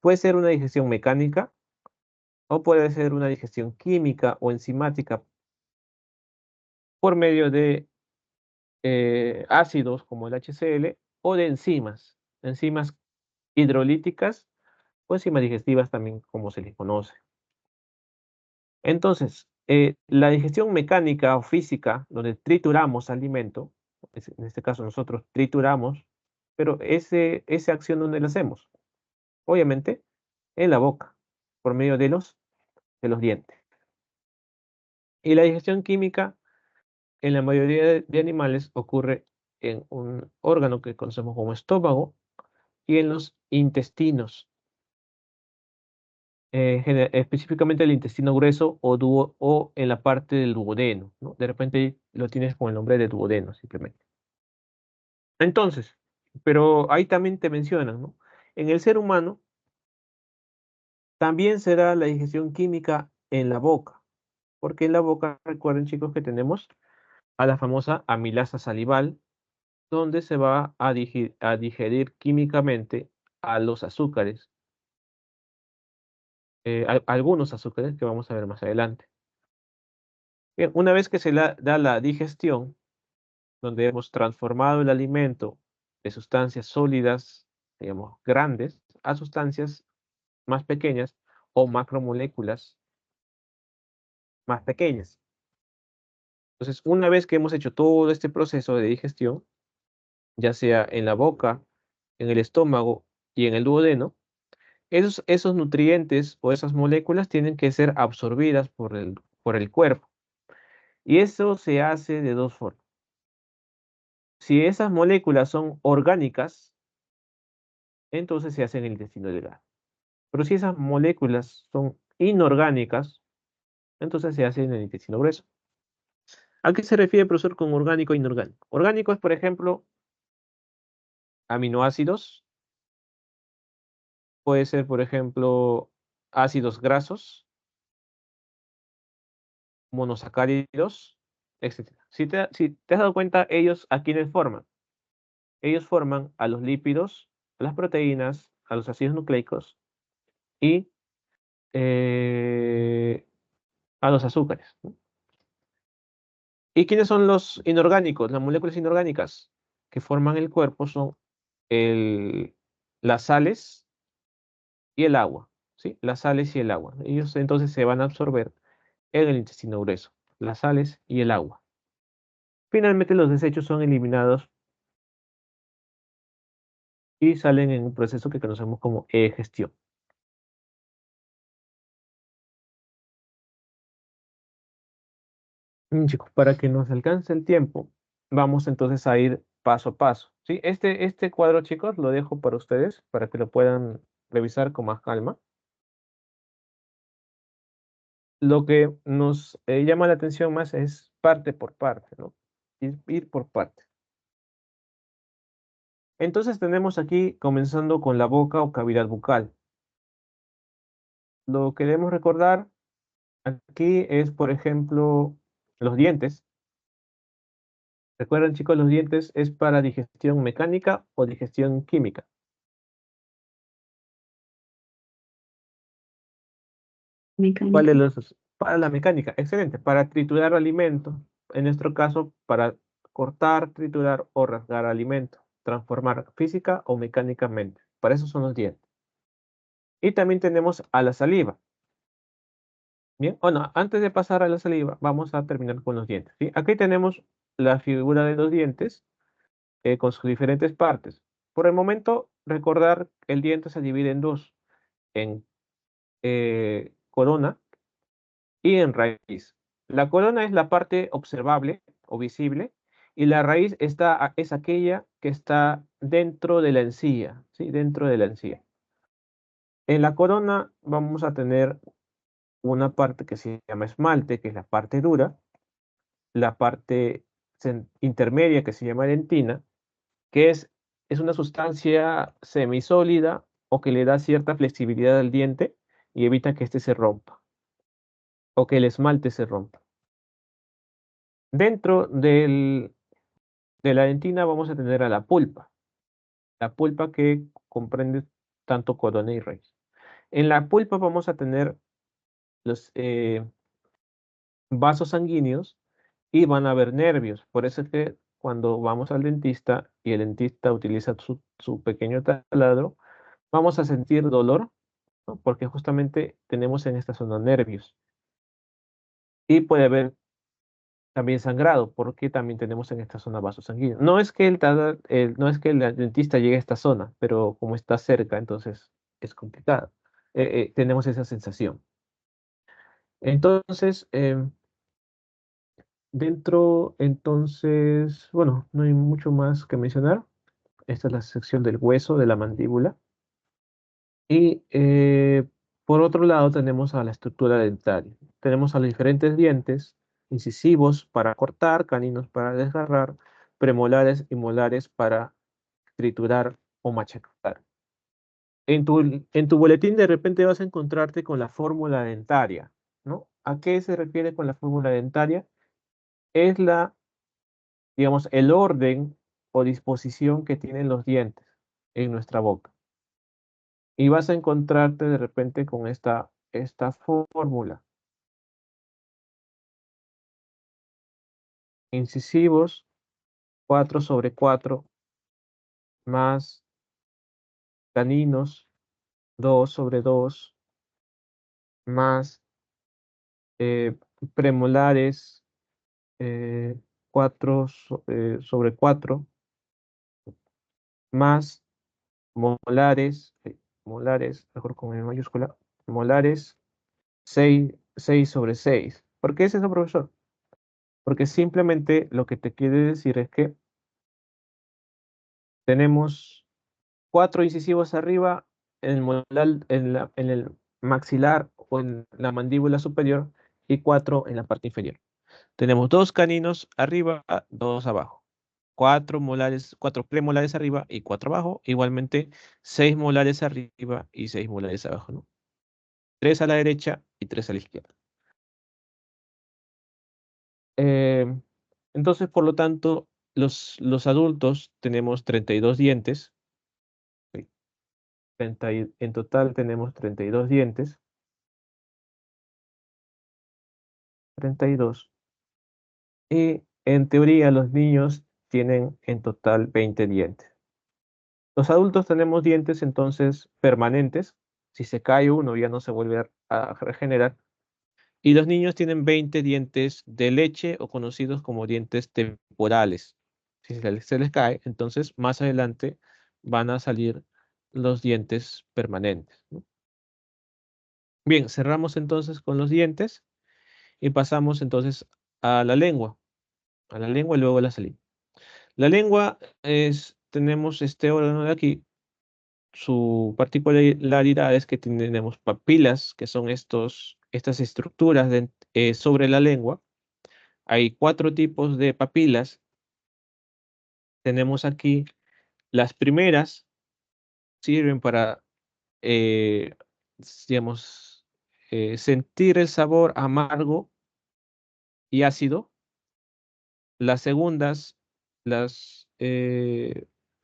Puede ser una digestión mecánica o puede ser una digestión química o enzimática. por medio de ácidos como el HCl o de enzimas hidrolíticas o enzimas digestivas también como se les conoce. Entonces, la digestión mecánica o física, donde trituramos alimento, en este caso nosotros trituramos, pero esa acción ¿dónde la hacemos? Obviamente en la boca, por medio de los dientes. Y la digestión química en la mayoría de animales ocurre en un órgano que conocemos como estómago y en los intestinos, específicamente el intestino grueso o en la parte del duodeno, ¿no? De repente lo tienes con el nombre de duodeno simplemente. Entonces, pero ahí también te mencionan, ¿no? En el ser humano también se da la digestión química en la boca, porque en la boca, recuerden chicos, que tenemos a la famosa amilasa salival, donde se va a digerir químicamente a los azúcares, algunos azúcares que vamos a ver más adelante. Bien, una vez que da la digestión, donde hemos transformado el alimento de sustancias sólidas, digamos, grandes, a sustancias más pequeñas o macromoléculas más pequeñas. Entonces, una vez que hemos hecho todo este proceso de digestión, ya sea en la boca, en el estómago y en el duodeno, esos nutrientes o esas moléculas tienen que ser absorbidas por el cuerpo. Y eso se hace de dos formas. Si esas moléculas son orgánicas, entonces se hace en el intestino delgado. Pero si esas moléculas son inorgánicas, entonces se hace en el intestino grueso. ¿A qué se refiere, profesor, con orgánico e inorgánico? Orgánico es, por ejemplo, aminoácidos, puede ser, por ejemplo, ácidos grasos, monosacáridos, etc. Si te has dado cuenta, ellos a quiénes forman. Ellos forman a los lípidos, a las proteínas, a los ácidos nucleicos y a los azúcares, ¿no? ¿Y quiénes son los inorgánicos? Las moléculas inorgánicas que forman el cuerpo son el- las sales y el agua, ¿sí? Las sales y el agua. Ellos entonces se van a absorber en el intestino grueso, las sales y el agua. Finalmente los desechos son eliminados y salen en un proceso que conocemos como egestión. Chicos, para que nos alcance el tiempo, vamos entonces a ir paso a paso, ¿sí? Este cuadro, chicos, lo dejo para ustedes, para que lo puedan revisar con más calma. Lo que nos llama la atención más es parte por parte, ¿no? Ir por parte. Entonces tenemos aquí, comenzando con la boca o cavidad bucal. Lo que debemos recordar aquí es, por ejemplo, los dientes. Recuerden, chicos, los dientes es para digestión mecánica o digestión química. ¿Cuál de Mecánica. los dos? Para la mecánica, excelente. Para triturar alimento, en nuestro caso, para cortar, triturar o rasgar alimento, transformar física o mecánicamente. Para eso son los dientes. Y también tenemos a la saliva. Bien, bueno, antes de pasar a la saliva, vamos a terminar con los dientes, ¿sí? Aquí tenemos la figura de los dientes con sus diferentes partes. Por el momento, recordar el diente se divide en dos, en corona y en raíz. La corona es la parte observable o visible y la raíz es aquella que está dentro de la encía, ¿sí? Dentro de la encía. En la corona vamos a tener una parte que se llama esmalte, que es la parte dura, la parte intermedia que se llama dentina, que es una sustancia semisólida o que le da cierta flexibilidad al diente y evita que éste se rompa o que el esmalte se rompa. Dentro de la dentina vamos a tener a la pulpa que comprende tanto corona y raíz. En la pulpa vamos a tener los vasos sanguíneos y van a haber nervios. Por eso es que cuando vamos al dentista y el dentista utiliza su pequeño taladro, vamos a sentir dolor, ¿no? Porque justamente tenemos en esta zona nervios. Y puede haber también sangrado, porque también tenemos en esta zona vasos sanguíneos. No es que el dentista llegue a esta zona, pero como está cerca, entonces es complicado. Tenemos esa sensación. Entonces, bueno, no hay mucho más que mencionar. Esta es la sección del hueso de la mandíbula. Y por otro lado tenemos a la estructura dentaria. Tenemos a los diferentes dientes, incisivos para cortar, caninos para desgarrar, premolares y molares para triturar o machacar. En tu boletín de repente vas a encontrarte con la fórmula dentaria, ¿no? ¿A qué se refiere con la fórmula dentaria? Es digamos, el orden o disposición que tienen los dientes en nuestra boca. Y vas a encontrarte de repente con esta fórmula. Incisivos, 4/4, más caninos, 2/2, más eh, premolares, 4/4, más molares, mejor con M mayúscula, molares, 6/6. ¿Por qué es eso, profesor? Porque simplemente lo que te quiere decir es que tenemos 4 incisivos arriba en el en el maxilar o en la mandíbula superior y 4 en la parte inferior. Tenemos 2 caninos arriba, 2 abajo. 4 premolares arriba y 4 abajo. Igualmente 6 molares arriba y 6 molares abajo, ¿no? 3 a la derecha y 3 a la izquierda. Eh, entonces, por lo tanto, los adultos tenemos 32 dientes. ¿Sí? En total tenemos 32 dientes. 32. Y en teoría los niños tienen en total 20 dientes. Los adultos tenemos dientes entonces permanentes. Si se cae uno ya no se vuelve a regenerar. Y los niños tienen 20 dientes de leche o conocidos como dientes temporales. Si se les cae, entonces más adelante van a salir los dientes permanentes, ¿no? Bien, cerramos entonces con los dientes y pasamos entonces a la lengua. A la lengua y luego a la saliva. La lengua tenemos este órgano de aquí. Su particularidad es que tenemos papilas, que son estas estructuras sobre la lengua. Hay 4 tipos de papilas. Tenemos aquí las primeras, sirven para, eh, digamos, sentir el sabor amargo y ácido. Las segundas, las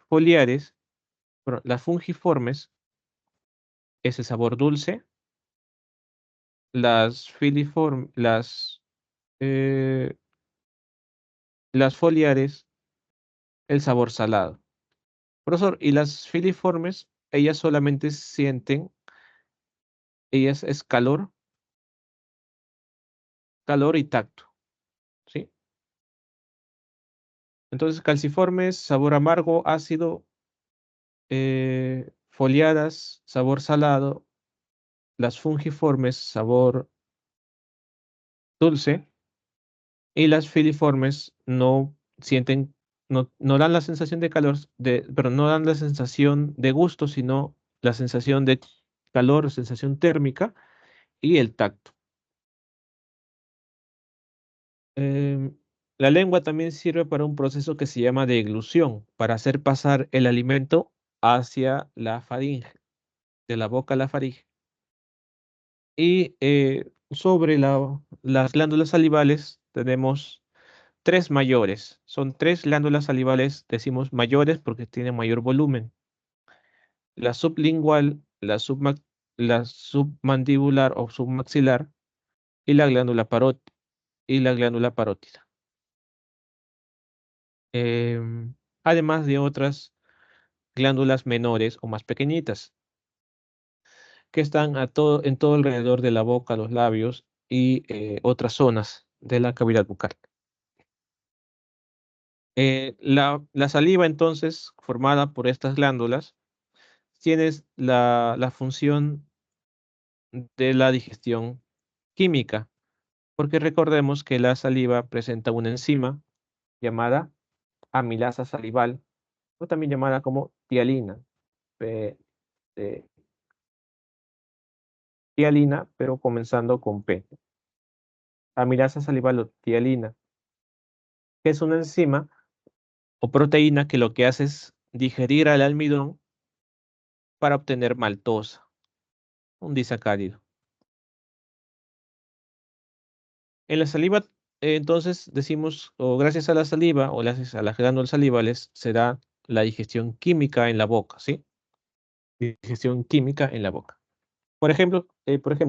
foliares, perdón, las fungiformes, ese sabor dulce. Eh, las foliares, el sabor salado. Profesor, y las filiformes, ellas solamente sienten, ellas es calor y tacto, ¿sí? Entonces, calciformes, sabor amargo, ácido, foliadas, sabor salado, las fungiformes, sabor dulce, y las filiformes no sienten, no dan la sensación de calor, pero no dan la sensación de gusto, sino la sensación de calor, sensación térmica y el tacto. Em, la lengua también sirve para un proceso que se llama deglución, para hacer pasar el alimento hacia la faringe, de la boca a la faringe. Y sobre las glándulas salivales tenemos 3 mayores. Son 3 glándulas salivales, decimos mayores porque tienen mayor volumen. La sublingual, la submandibular o submaxilar y la glándula parótida. em, además de otras glándulas menores o más pequeñitas, que están en todo alrededor de la boca, los labios y otras zonas de la cavidad bucal. La saliva, entonces, formada por estas glándulas, tiene la función de la digestión química, porque recordemos que la saliva presenta una enzima llamada amilasa salival, o también llamada como tialina, P- eh, tialina, pero comenzando con P. Amilasa salival o tialina, que es una enzima o proteína que lo que hace es digerir al almidón para obtener maltosa, un disacárido. En la saliva, entonces decimos, o gracias a la saliva o gracias a las glándulas salivales, se da la digestión química en la boca, ¿sí? Digestión química en la boca. Por ejemplo,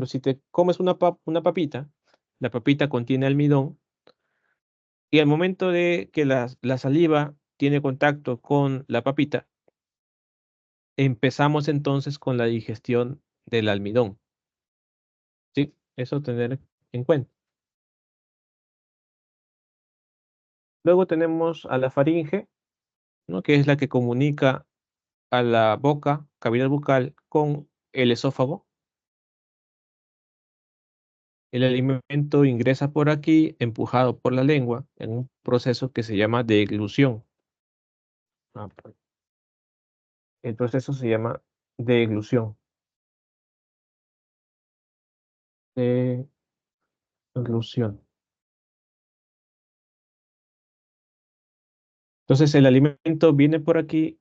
si te comes una papita, la papita contiene almidón y al momento de que la saliva tiene contacto con la papita, empezamos entonces con la digestión del almidón, ¿sí? Eso tener en cuenta. Luego tenemos a la faringe, ¿no? Que es la que comunica a la boca, cavidad bucal, con el esófago. El alimento ingresa por aquí, empujado por la lengua, en un proceso que se llama deglución. Ah, el proceso se llama deglución. Deglución. Entonces el alimento viene por aquí,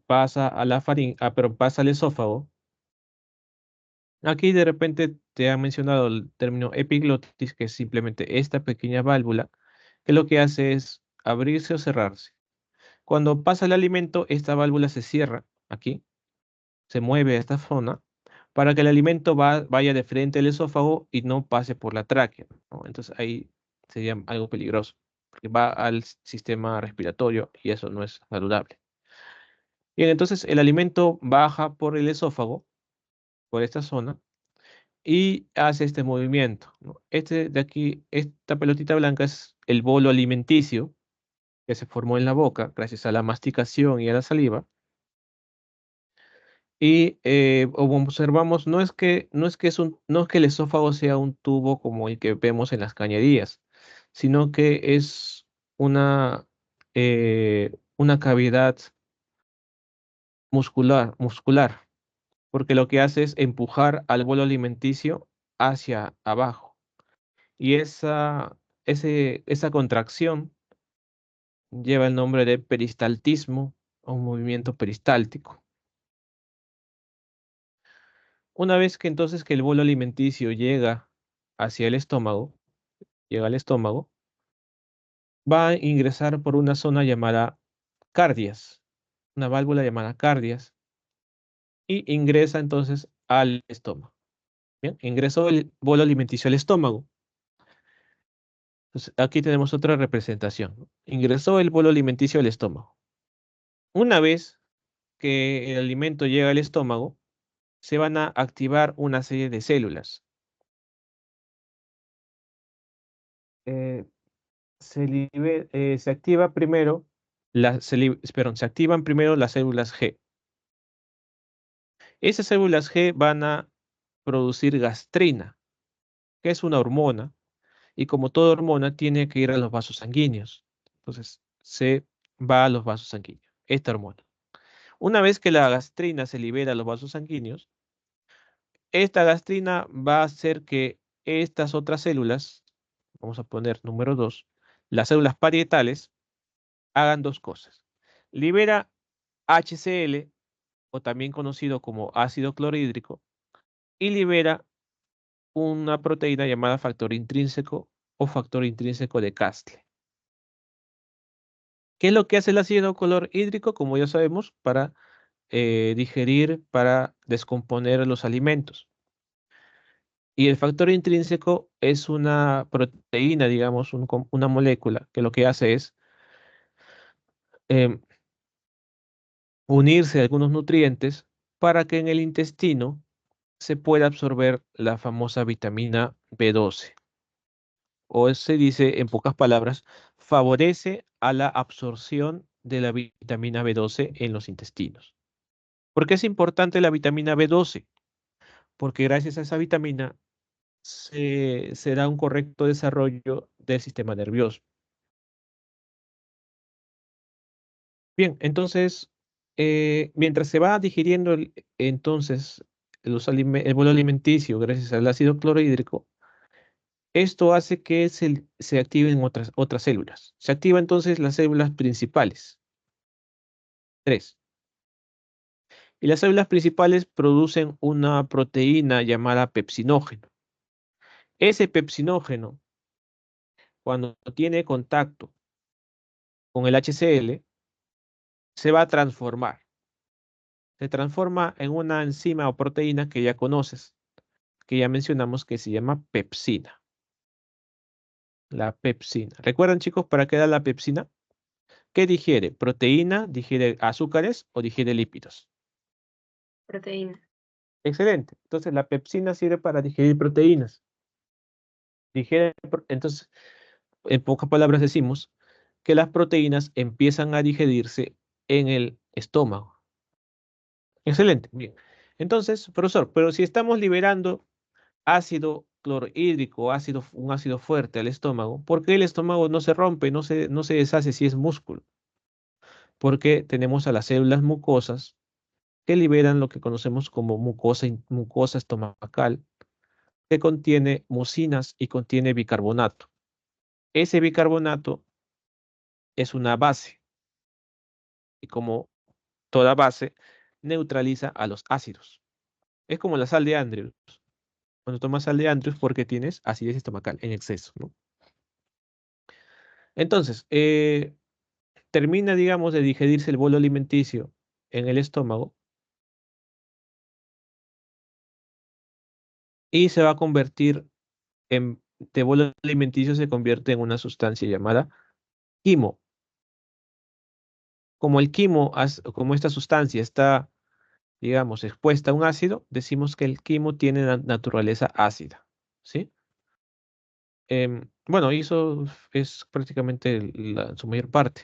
pasa a la faringe, pero pasa al esófago. Aquí de repente te ha mencionado el término epiglotis, que es simplemente esta pequeña válvula, que lo que hace es abrirse o cerrarse. Cuando pasa el alimento, esta válvula se cierra aquí, se mueve a esta zona para que el alimento vaya de frente al esófago y no pase por la tráquea, ¿no? Entonces ahí sería algo peligroso, porque va al sistema respiratorio y eso no es saludable. Bien, entonces el alimento baja por el esófago, por esta zona, y hace este movimiento, ¿no? Este de aquí, esta pelotita blanca es el bolo alimenticio que se formó en la boca gracias a la masticación y a la saliva. Y como observamos, no es que el esófago sea un tubo como el que vemos en las cañerías, sino que es una cavidad muscular, porque lo que hace es empujar al bolo alimenticio hacia abajo. Y esa contracción lleva el nombre de peristaltismo o un movimiento peristáltico. Una vez que entonces que el bolo alimenticio hacia el estómago, llega al estómago, va a ingresar por una zona llamada cardias, una válvula llamada cardias, y ingresa entonces al estómago. Bien, ingresó el bolo alimenticio al estómago. Entonces, aquí tenemos otra representación, ¿no? Ingresó el bolo alimenticio al estómago. Una vez que el alimento llega al estómago, se van a activar una serie de células. Eh, se activa primero se activan primero las células G. Esas células G van a producir gastrina, que es una hormona, y como toda hormona tiene que ir a los vasos sanguíneos. Entonces, se va a los vasos sanguíneos, esta hormona. Una vez que la gastrina se libera a los vasos sanguíneos, esta gastrina va a hacer que estas otras células, vamos a poner número 2, las células parietales, hagan dos cosas. Libera HCl, o también conocido como ácido clorhídrico, y libera una proteína llamada factor intrínseco o factor intrínseco de Castle. ¿Qué es lo que hace el ácido clorhídrico? Como ya sabemos, para digerir, para descomponer los alimentos. Y el factor intrínseco es una proteína, digamos, una molécula que lo que hace es em, unirse a algunos nutrientes para que en el intestino se pueda absorber la famosa vitamina B12. O se dice, en pocas palabras, favorece a la absorción de la vitamina B12 en los intestinos. ¿Por qué es importante la vitamina B12? Porque gracias a esa vitamina se da un correcto desarrollo del sistema nervioso. Bien, entonces, mientras se va digiriendo entonces el bolo alimenticio gracias al ácido clorhídrico, esto hace que se activen otras células. Se activan entonces las células principales, tres. Y las células principales producen una proteína llamada pepsinógeno. Ese pepsinógeno, cuando tiene contacto con el HCl, se va a transformar. Se transforma en una enzima o proteína que ya conoces, que ya mencionamos que se llama pepsina. La pepsina. ¿Recuerdan, chicos, para qué da la pepsina? ¿Qué digiere? ¿Proteína, digiere azúcares o digiere lípidos? Proteína. Excelente. Entonces, la pepsina sirve para digerir proteínas. Entonces, en pocas palabras decimos que las proteínas empiezan a digerirse en el estómago. Excelente. Bien. Entonces, profesor, pero si estamos liberando ácido clorhídrico, un ácido fuerte al estómago, ¿por qué el estómago no se rompe, no se deshace si es músculo? Porque tenemos a las células mucosas que liberan lo que conocemos como mucosa estomacal, que contiene mucinas y contiene bicarbonato. Ese bicarbonato es una base y como toda base neutraliza a los ácidos. Es como la sal de Andrews. Cuando tomas sal de Andrews porque tienes acidez estomacal en exceso, ¿no? Entonces, termina, digamos, de digerirse el bolo alimenticio en el estómago y se va a convertir de bolo alimenticio se convierte en una sustancia llamada quimo. Como el quimo, como esta sustancia está, digamos, expuesta a un ácido, decimos que el quimo tiene naturaleza ácida, ¿sí? Bueno, y eso es prácticamente su mayor parte.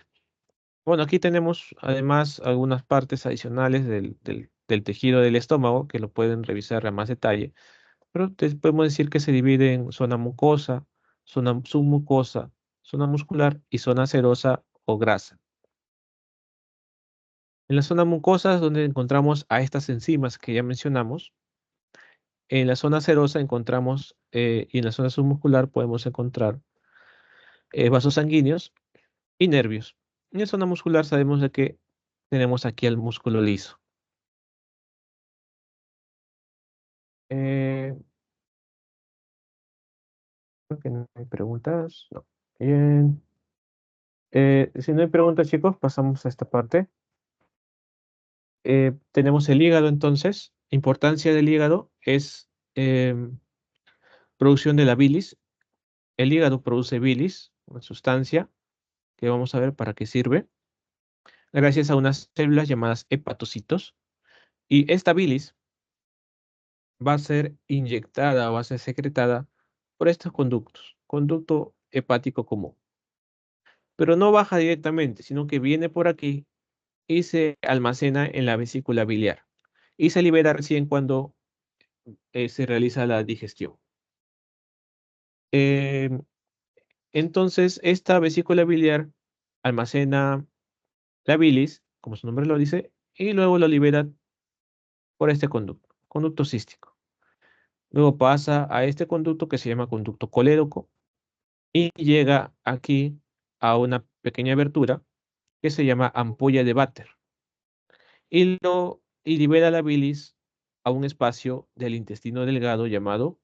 Bueno, aquí tenemos además algunas partes adicionales del tejido del estómago que lo pueden revisar a más detalle, pero podemos decir que se divide en zona mucosa, zona submucosa, zona muscular y zona serosa o grasa. En la zona mucosa es donde encontramos a estas enzimas que ya mencionamos. En la zona serosa encontramos, y en la zona submuscular podemos encontrar vasos sanguíneos y nervios. En la zona muscular sabemos de que tenemos aquí el músculo liso. Eh, Creo que no hay preguntas. No. Bien. Si no hay preguntas, chicos, pasamos a esta parte. Tenemos el hígado, entonces. Importancia del hígado es producción de la bilis. El hígado produce bilis, una sustancia que vamos a ver para qué sirve, gracias a unas células llamadas hepatocitos. Y esta bilis va a ser inyectada o va a ser secretada por estos conductos, conducto hepático común. Pero no baja directamente, sino que viene por aquí y se almacena en la vesícula biliar y se libera recién cuando se realiza la digestión. Eh, entonces, esta vesícula biliar almacena la bilis, como su nombre lo dice, y luego lo libera por este conducto cístico. Luego pasa a este conducto que se llama conducto colédoco y llega aquí a una pequeña abertura que se llama ampolla de Vater y libera la bilis a un espacio del intestino delgado llamado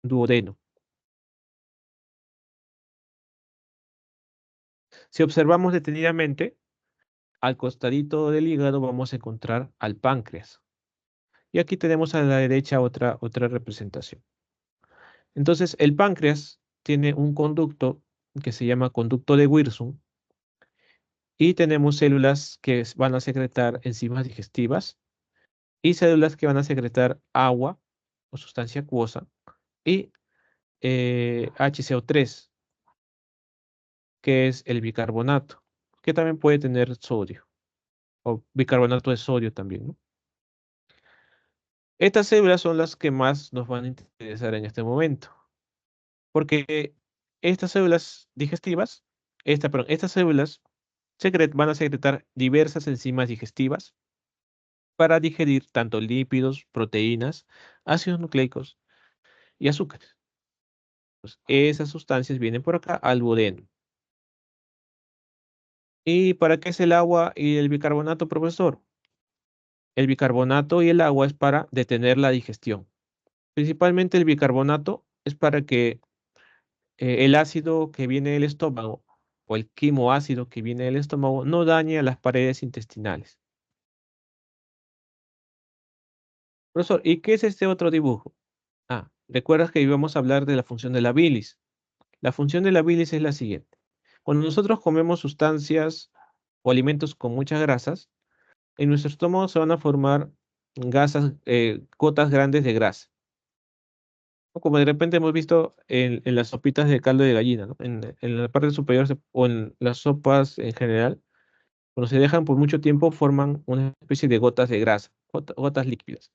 duodeno. Si observamos detenidamente, al costadito del hígado vamos a encontrar al páncreas. Y aquí tenemos a la derecha otra representación. Entonces, el páncreas tiene un conducto que se llama conducto de Wirsung Y tenemos células que van a secretar enzimas digestivas y células que van a secretar agua o sustancia acuosa y HCO3, que es el bicarbonato, que también puede tener sodio o bicarbonato de sodio también, ¿no? Estas células son las que más nos van a interesar en este momento, porque estas células digestivas, estas células van a secretar diversas enzimas digestivas para digerir tanto lípidos, proteínas, ácidos nucleicos y azúcares. Pues, esas sustancias vienen por acá al duodeno. ¿Y para qué es el agua y el bicarbonato, profesor? El bicarbonato y el agua es para detener la digestión. Principalmente el bicarbonato es para que el ácido que viene del estómago o el quimoácido que viene del estómago no dañe a las paredes intestinales. Profesor, ¿y qué es este otro dibujo? Ah, recuerdas que íbamos a hablar de la función de la bilis. La función de la bilis es la siguiente. Cuando nosotros comemos sustancias o alimentos con muchas grasas, en nuestro estómago se van a formar gotas grandes de grasa. O como de repente hemos visto en las sopitas de caldo de gallina, ¿no? En la parte superior o en las sopas en general, cuando se dejan por mucho tiempo forman una especie de gotas de grasa, gotas líquidas.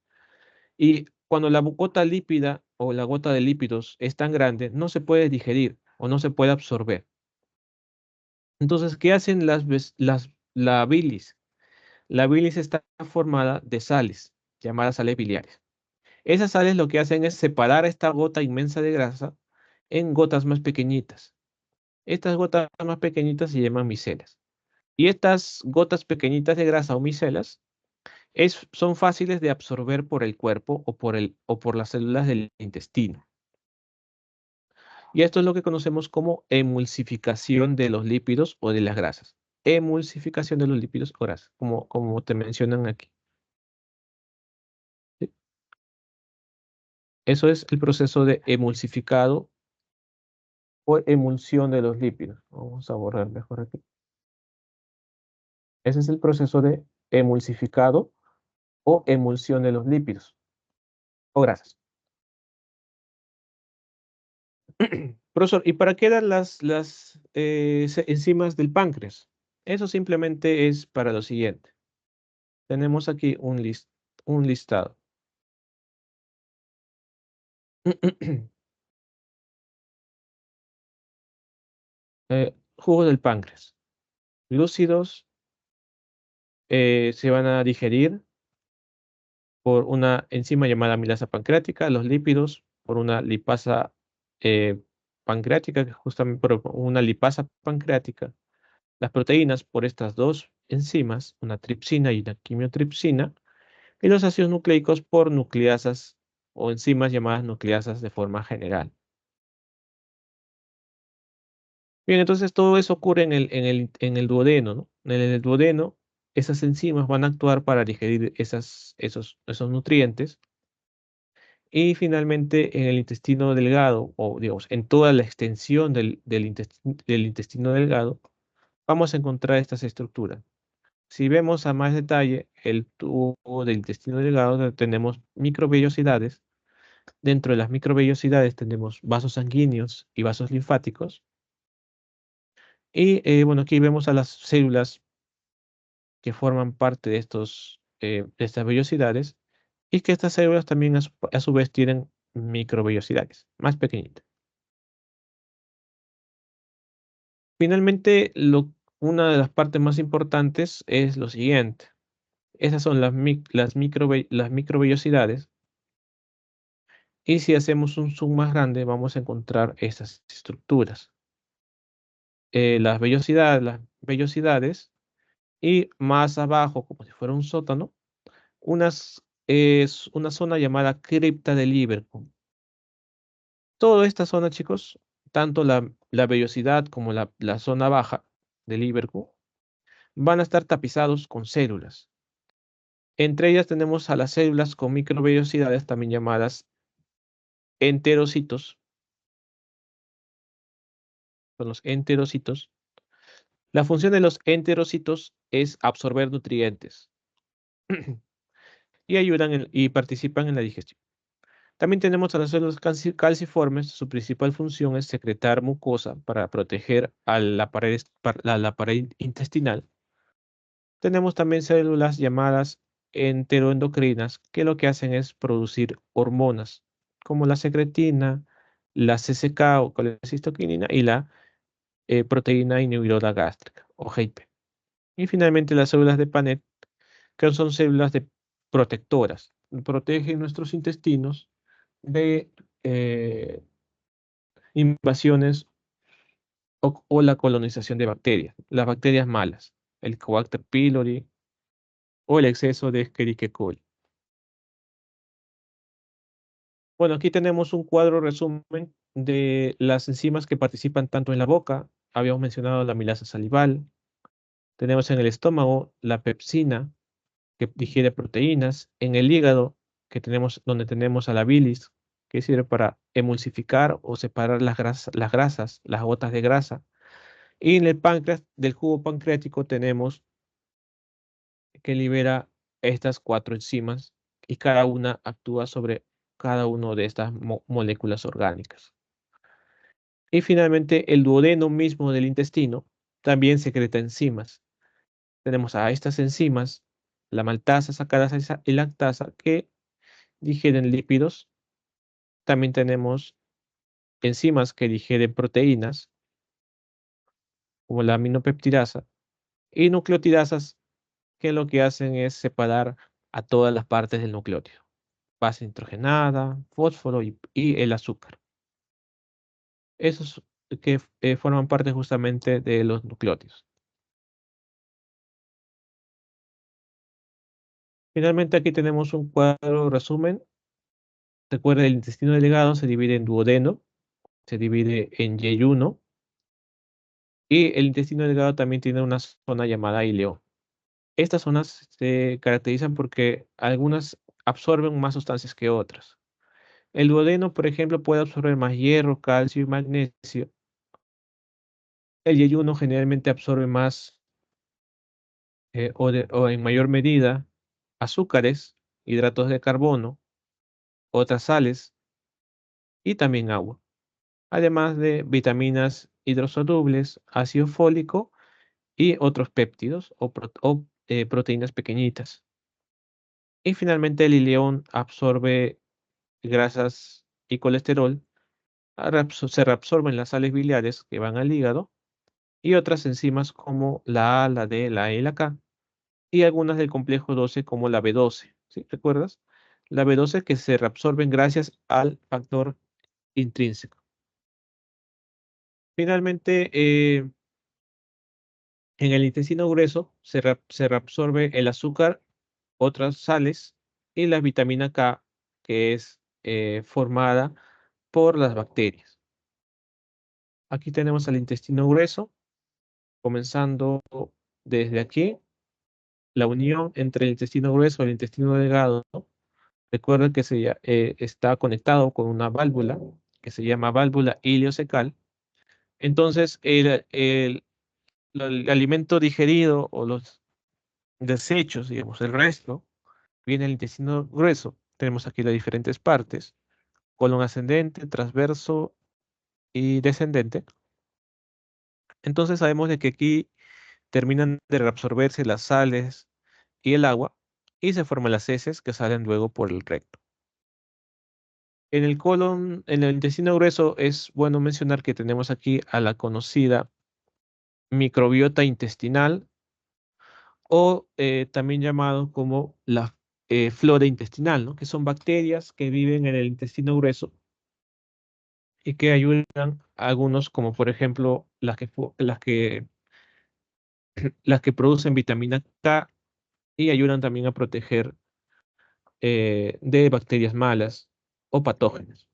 Y cuando la gota lípida o la gota de lípidos es tan grande, no se puede digerir o no se puede absorber. Entonces, ¿qué hacen la bilis? La bilis está formada de sales, llamadas sales biliares. Esas sales lo que hacen es separar esta gota inmensa de grasa en gotas más pequeñitas. Estas gotas más pequeñitas se llaman micelas. Y estas gotas pequeñitas de grasa o micelas son fáciles de absorber por el cuerpo o por las células del intestino. Y esto es lo que conocemos como emulsificación de los lípidos o de las grasas. Emulsificación de los lípidos o grasas, como te mencionan aquí. ¿Sí? Eso es el proceso de emulsificado o emulsión de los lípidos. Vamos a borrar mejor aquí. Ese es el proceso de emulsificado o emulsión de los lípidos o grasas. Profesor, ¿y para qué dan las enzimas del páncreas? Eso simplemente es para lo siguiente. Tenemos aquí un listado. Jugo del páncreas. Lúcidos se van a digerir por una enzima llamada amilasa pancreática, los lípidos por una lipasa eh, pancreática, que justamente por una lipasa pancreática, las proteínas por estas dos enzimas, una tripsina y una quimiotripsina, y los ácidos nucleicos por nucleasas o enzimas llamadas nucleasas de forma general. Bien, entonces todo eso ocurre en el duodeno, ¿no? En el duodeno, esas enzimas van a actuar para digerir esos nutrientes. Y finalmente, en el intestino delgado, o digamos, en toda la extensión del intestino delgado, vamos a encontrar estas estructuras. Si vemos a más detalle el tubo del intestino delgado, donde tenemos microvellosidades. Dentro de las microvellosidades tenemos vasos sanguíneos y vasos linfáticos. Y bueno, aquí vemos a las células que forman parte de estas vellosidades y que estas células también a su vez tienen microvellosidades más pequeñitas. Finalmente, una de las partes más importantes es lo siguiente. Esas son las microvellosidades. Y si hacemos un zoom más grande, vamos a encontrar estas estructuras. Las vellosidades y más abajo, como si fuera un sótano, es una zona llamada cripta de Liverpool. Toda esta zona, chicos, tanto la vellosidad como la zona baja de Liverpool, van a estar tapizados con células. Entre ellas tenemos a las células con microvellosidades, también llamadas enterocitos. Son los enterocitos. La función de los enterocitos es absorber nutrientes y y participan en la digestión. También tenemos a las células calciformes. Su principal función es secretar mucosa para proteger a la pared intestinal. Tenemos también células llamadas enteroendocrinas, que lo que hacen es producir hormonas, como la secretina, la CCK o colecistoquinina y la proteína inhibidora gástrica o GIP. Y finalmente las células de Panet, que son células protectoras, protegen nuestros intestinos de invasiones o la colonización de bacterias, las bacterias malas, el Coacter pylori o el exceso de Escherichia coli. Bueno, aquí tenemos un cuadro resumen de las enzimas que participan tanto en la boca. Habíamos mencionado la amilasa salival. Tenemos en el estómago la pepsina, que digiere proteínas. En el hígado, donde tenemos a la bilis, que sirve para emulsificar o separar las grasas, las gotas de grasa. Y en el páncreas, del jugo pancreático, tenemos que libera estas cuatro enzimas y cada una actúa sobre cada una de estas moléculas orgánicas. Y finalmente, el duodeno mismo del intestino también secreta enzimas. Tenemos a estas enzimas, la maltasa, sacarasa y lactasa, que digieren lípidos. También tenemos enzimas que digieren proteínas, como la aminopeptidasa, y nucleotidasas, que lo que hacen es separar a todas las partes del nucleótido: base nitrogenada, fósforo y el azúcar. Esos que forman parte justamente de los nucleótidos. Finalmente, aquí tenemos un cuadro resumen. Recuerda, el intestino delgado se divide en duodeno, se divide en yeyuno, y el intestino delgado también tiene una zona llamada ileón. Estas zonas se caracterizan porque algunas absorben más sustancias que otras. El duodeno, por ejemplo, puede absorber más hierro, calcio y magnesio. El yeyuno generalmente absorbe más o en mayor medida azúcares, hidratos de carbono, otras sales y también agua, además de vitaminas hidrosolubles, ácido fólico y otros péptidos o proteínas pequeñitas. Y finalmente el ileón absorbe grasas y colesterol, se reabsorben las sales biliares que van al hígado y otras enzimas como la A, la D, la E y la K, y algunas del complejo 12 como la B12. ¿Sí? ¿Recuerdas? La B12, que se reabsorben gracias al factor intrínseco. Finalmente, en el intestino grueso se reabsorbe el azúcar, otras sales y la vitamina K, que es formada por las bacterias. Aquí tenemos el intestino grueso, comenzando desde aquí, la unión entre el intestino grueso y el intestino delgado. Recuerden que está conectado con una válvula que se llama válvula ileocecal. Entonces, el alimento digerido o los desechos, digamos, el resto, viene del intestino grueso. Tenemos aquí las diferentes partes: colon ascendente, transverso y descendente. Entonces sabemos de que aquí terminan de reabsorberse las sales y el agua y se forman las heces que salen luego por el recto. En el colon, en el intestino grueso, es bueno mencionar que tenemos aquí a la conocida microbiota intestinal, o también llamado como la flora intestinal, ¿no? Que son bacterias que viven en el intestino grueso y que ayudan a algunos, como por ejemplo las que producen vitamina K, y ayudan también a proteger de bacterias malas o patógenas.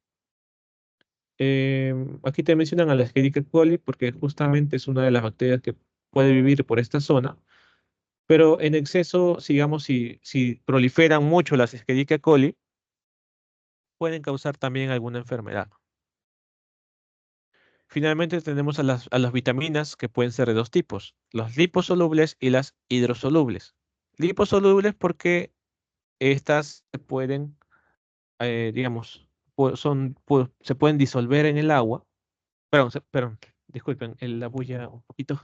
Aquí te mencionan a la Escherichia coli porque justamente es una de las bacterias que puede vivir por esta zona, pero en exceso, digamos, si proliferan mucho las Escherichia coli, pueden causar también alguna enfermedad. finalmente tenemos a las vitaminas que pueden ser de dos tipos, los liposolubles y las hidrosolubles. Liposolubles porque estas se pueden, digamos, se pueden disolver en el agua. Perdón, disculpen, la bulla un poquito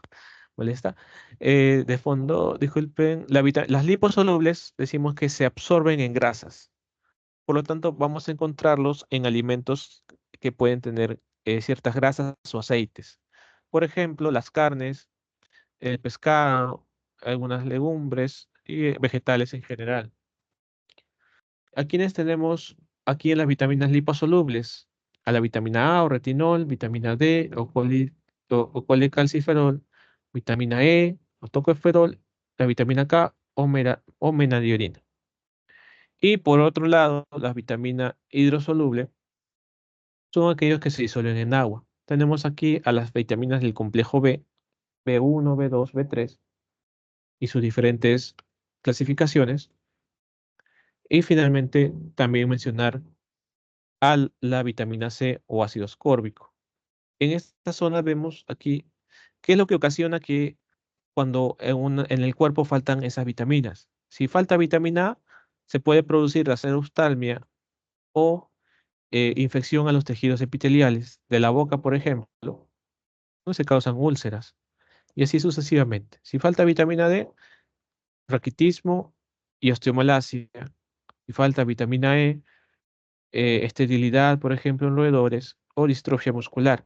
molesta. De fondo, disculpen, las liposolubles decimos que se absorben en grasas. Por lo tanto, vamos a encontrarlos en alimentos que pueden tener ciertas grasas o aceites. Por ejemplo, las carnes, el pescado, algunas legumbres y vegetales en general. ¿A quiénes tenemos aquí en las vitaminas liposolubles? A la vitamina A o retinol, vitamina D o colecalciferol, vitamina E o tocoferol, la vitamina K o menadiolina. Y por otro lado, las vitaminas hidrosolubles son aquellos que se disuelven en agua. Tenemos aquí a las vitaminas del complejo B, B1, B2, B3 y sus diferentes clasificaciones. Y finalmente también mencionar a la vitamina C o ácido ascórbico. En esta zona vemos aquí qué es lo que ocasiona que cuando en el cuerpo faltan esas vitaminas. Si falta vitamina A, se puede producir la xerostalmia o infección a los tejidos epiteliales de la boca, por ejemplo, no se causan úlceras y así sucesivamente. Si falta vitamina D, raquitismo y osteomalacia. Si falta vitamina E, esterilidad, por ejemplo, en roedores o distrofia muscular.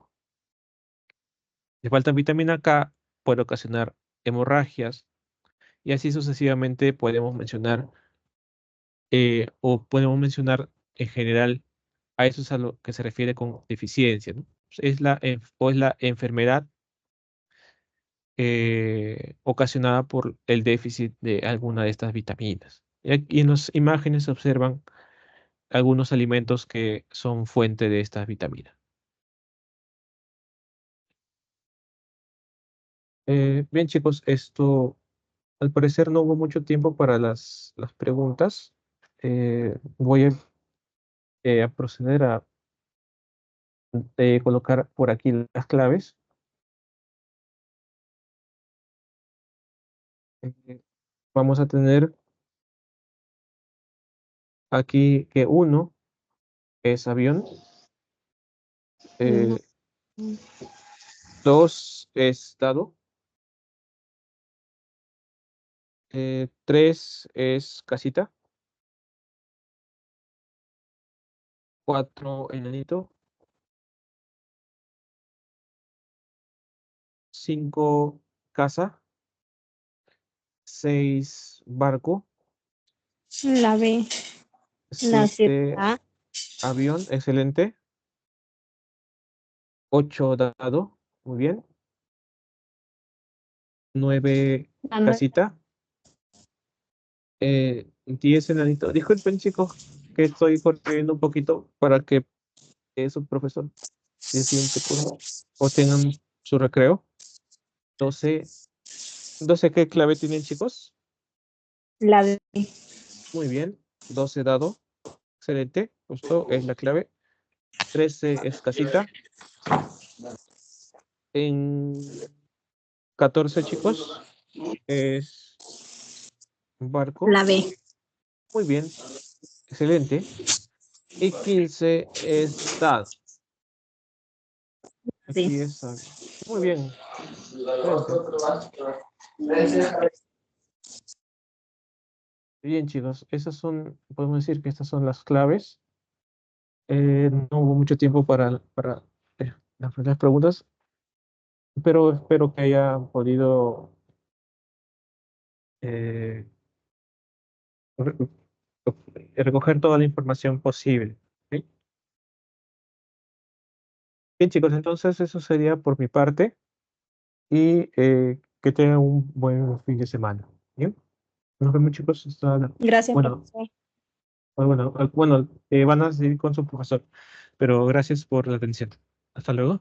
Si falta vitamina K, puede ocasionar hemorragias y así sucesivamente podemos mencionar en general a eso es a lo que se refiere con deficiencia, ¿no? Es la enfermedad ocasionada por el déficit de alguna de estas vitaminas. Y aquí en las imágenes se observan algunos alimentos que son fuente de estas vitaminas. Bien, chicos, esto al parecer no hubo mucho tiempo para las preguntas. Voy a proceder a colocar por aquí las claves. Eh, Vamos a tener aquí que uno es avión, Uno, eh, dos es dado, tres es casita, cuatro enanito, cinco casa, seis barco, la B, la siete ciudad, avión, excelente, ocho dado, muy bien, nueve la nueve, casita, 10 enanito. Disculpen, chicos, que estoy corriendo un poquito para que su profesor del siguiente curso o tengan su recreo. 12 12 ¿qué clave tienen, chicos? la B, Muy bien. 12 dado. Excelente. Justo es la clave. 13 es casita. En 14, chicos, es barco. la B, Muy bien. Excelente. Y 15 es dado. Aquí sí. es avión. Muy bien. Excelente. Bien, chicos. Podemos decir que estas son las claves. No hubo mucho tiempo para las primeras preguntas, pero espero que hayan podido eh, re- recoger toda la información posible. ¿Sí? Bien, chicos, entonces eso sería por mi parte y que tengan un buen fin de semana. Bien, nos vemos, chicos. Gracias, Bueno, profesor. bueno, van a seguir con su profesor, pero gracias por la atención. Hasta luego.